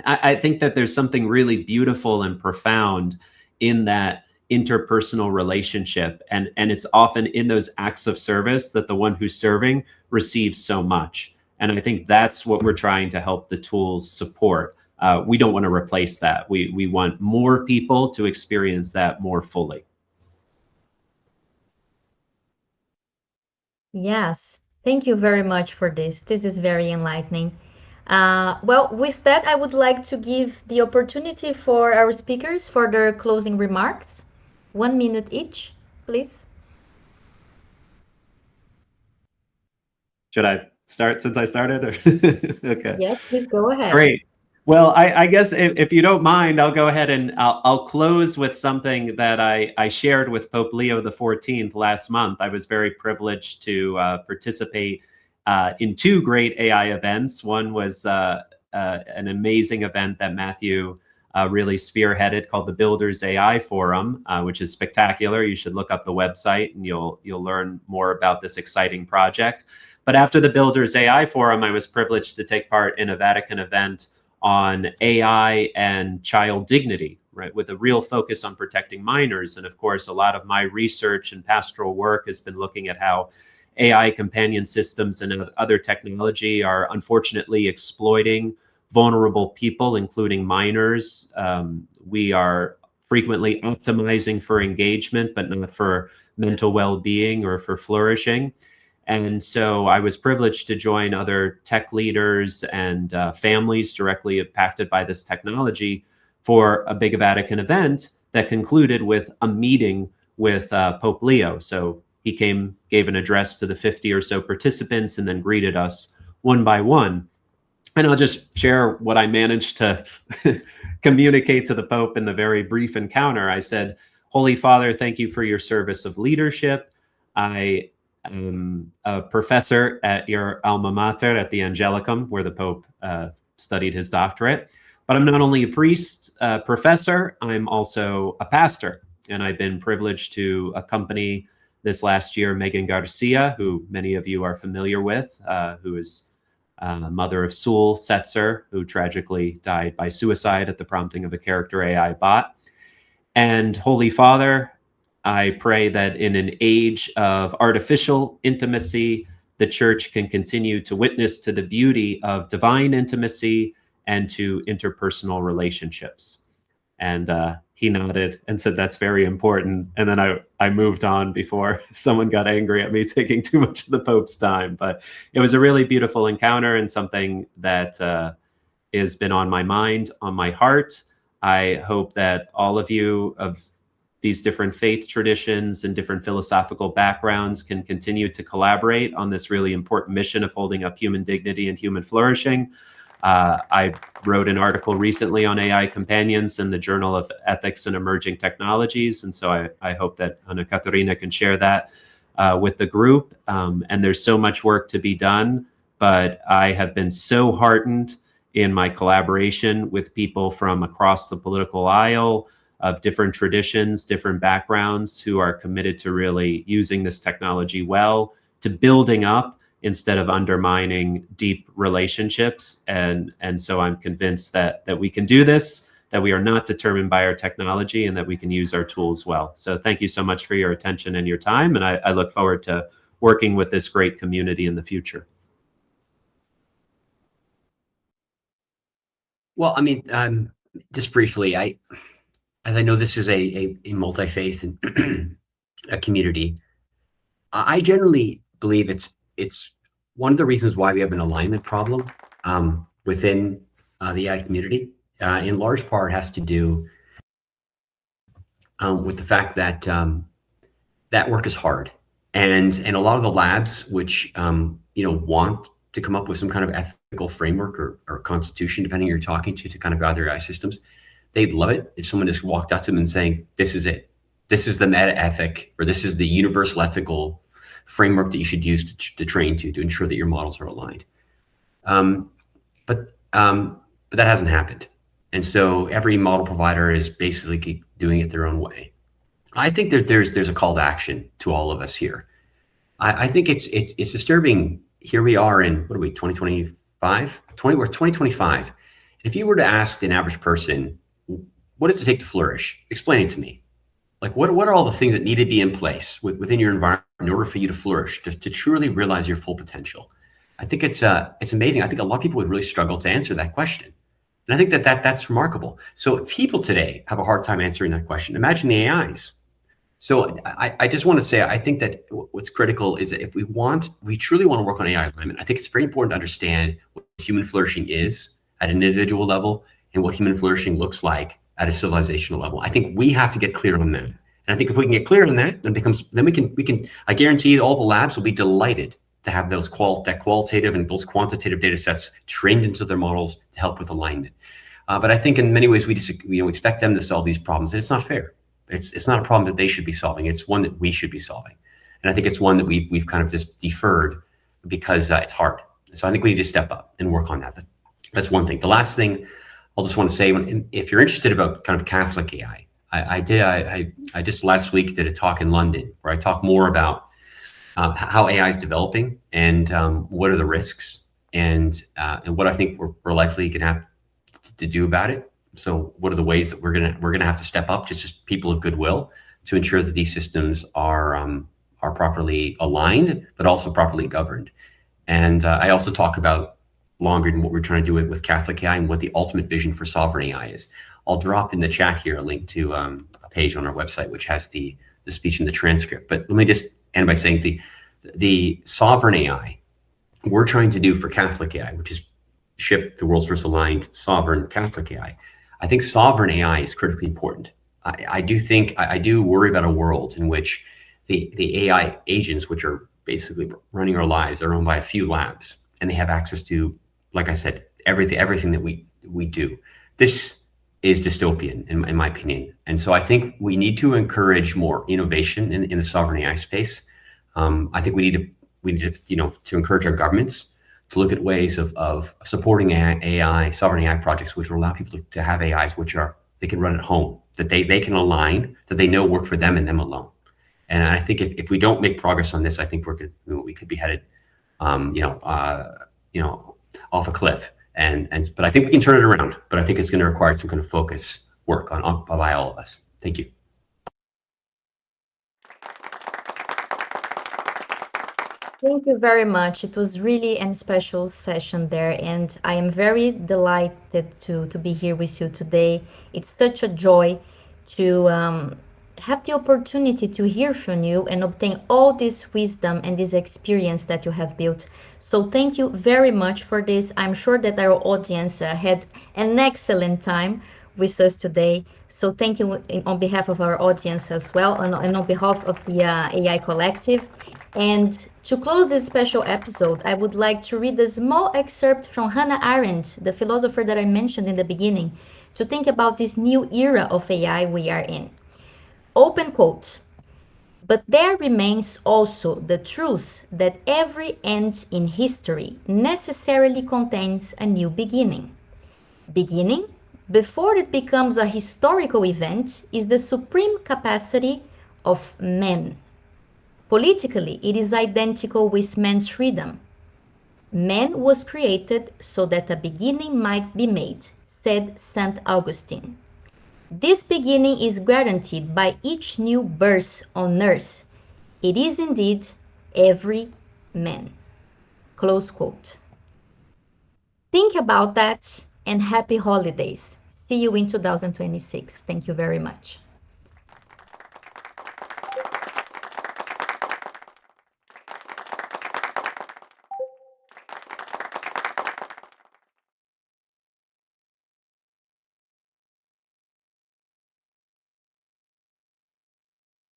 I think that there's something really beautiful and profound in that interpersonal relationship. And it's often in those acts of service that the one who's serving receives so much. And I think that's what we're trying to help the tools support. We don't want to replace that. We want more people to experience that more fully. Yes, thank you very much for this. This is very enlightening. Well, with that, I would like to give the opportunity for our speakers for their closing remarks. 1 minute each, please. Should I start since I started? Okay. Yes, please go ahead. Great. Well, I guess if you don't mind, I'll go ahead and I'll close with something that I shared with Pope Leo XIV last month. I was very privileged to participate in 2 great AI events. One was an amazing event that Matthew really spearheaded called the Builders AI Forum, which is spectacular. You should look up the website and you'll learn more about this exciting project. But after the Builders AI Forum, I was privileged to take part in a Vatican event on AI and child dignity, right, with a real focus on protecting minors. And of course, a lot of my research and pastoral work has been looking at how AI companion systems and other technology are unfortunately exploiting vulnerable people, including minors. We are frequently optimizing for engagement, but not for mental well-being or for flourishing. And so I was privileged to join other tech leaders and families directly impacted by this technology for a big Vatican event that concluded with a meeting with Pope Leo. So he came, gave an address to the 50 or so participants, and then greeted us one by one. And I'll just share what I managed to communicate to the Pope in the very brief encounter. I said, "Holy Father, thank you for your service of leadership. I am a professor at your alma mater at the Angelicum, where the Pope studied his doctorate. But I'm not only a priest, professor, I'm also a pastor. And I've been privileged to accompany this last year Megan Garcia, who many of you are familiar with, who is mother of Sewell Setzer, who tragically died by suicide at the prompting of a character AI bot. And Holy Father, I pray that in an age of artificial intimacy, the church can continue to witness to the beauty of divine intimacy and to interpersonal relationships." And he nodded and said, "That's very important." And then I moved on before someone got angry at me taking too much of the Pope's time. But it was a really beautiful encounter and something that has been on my mind, on my heart. I hope that all of you of these different faith traditions and different philosophical backgrounds can continue to collaborate on this really important mission of holding up human dignity and human flourishing. I wrote an article recently on AI companions in the Journal of Ethics and Emerging Technologies. And so I hope that Catarina can share that with the group. And there's so much work to be done, but I have been so heartened in my collaboration with people from across the political aisle, of different traditions, different backgrounds, who are committed to really using this technology well, to building up instead of undermining deep relationships. And so I'm convinced that we can do this, that we are not determined by our technology, and that we can use our tools well. So thank you so much for your attention and your time. And I look forward to working with this great community in the future. Well, I mean, just briefly, as I know this is a multi-faith and a community, I generally believe it's one of the reasons why we have an alignment problem within the AI community. In large part, has to do with the fact that that work is hard, and a lot of the labs which want to come up with some kind of ethical framework or constitution, depending on who you're talking to kind of guide their AI systems. They'd love it if someone just walked up to them and saying, "This is it. this is the meta ethic, or this is the universal ethical framework that you should use to train to ensure that your models are aligned. But that hasn't happened. And so every model provider is basically doing it their own way. I think that there's a call to action to all of us here. I think it's disturbing. Here we are in, what are we, 2025? We're 2025. If you were to ask an average person, what does it take to flourish? Explain it to me. Like, what are all the things that need to be in place within your environment in order for you to flourish, to truly realize your full potential? I think it's amazing. I think a lot of people would really struggle to answer that question. And I think that's remarkable. So if people today have a hard time answering that question, imagine the AIs. So I just want to say, I think that what's critical is that if we truly want to work on AI alignment, I think it's very important to understand what human flourishing is at an individual level and what human flourishing looks like at a civilizational level. I think we have to get clear on that. And I think if we can get clear on that, then we can, I guarantee all the labs will be delighted to have those qualitative and those quantitative data sets trained into their models to help with alignment. But I think in many ways we just expect them to solve these problems, and it's not fair. It's not a problem that they should be solving. It's one that we should be solving. And I think it's one that we've kind of just deferred because it's hard. So I think we need to step up and work on that. That's one thing. The last thing I'll just want to say, if you're interested about kind of Catholic AI, I just last week did a talk in London where I talk more about how AI is developing and what are the risks and what I think we're likely going to have to do about it. So what are the ways that we're gonna have to step up, just as people of goodwill, to ensure that these systems are properly aligned, but also properly governed. And I also talk about longer than what we're trying to do with Catholic AI and what the ultimate vision for sovereign AI is. I'll drop in the chat here a link to a page on our website which has the speech and the transcript. But let me just end by saying the sovereign AI we're trying to do for Catholic AI, which is ship the world's first aligned sovereign Catholic AI. I think sovereign AI is critically important. I do worry about a world in which the AI agents, which are basically running our lives, are owned by a few labs, and they have access to, like I said, everything that we do. This is dystopian, in my opinion. And so I think we need to encourage more innovation in the sovereign AI space. I think we need to encourage our governments to look at ways of supporting AI, sovereign AI projects, which will allow people to have AIs they can run at home, that they can align, that they know work for them and them alone. And I think if we don't make progress on this, I think we could be headed, off a cliff. But I think we can turn it around. But I think it's going to require some kind of focus work by all of us. Thank you. Thank you very much. It was really a special session there, and I am very delighted to be here with you today. It's such a joy to have the opportunity to hear from you and obtain all this wisdom and this experience that you have built. So thank you very much for this. I'm sure that our audience had an excellent time with us today. So thank you on behalf of our audience as well, and on behalf of the AI Collective. And to close this special episode, I would like to read a small excerpt from Hannah Arendt, the philosopher that I mentioned in the beginning, to think about this new era of AI we are in. Open quote. But there remains also the truth that every end in history necessarily contains a new beginning. Beginning, before it becomes a historical event, is the supreme capacity of man. Politically, it is identical with man's freedom. Man was created so that a beginning might be made, said St. Augustine. This beginning is guaranteed by each new birth on earth. It is indeed every man. Close quote. Think about that, and happy holidays. See you in 2026. Thank you very much.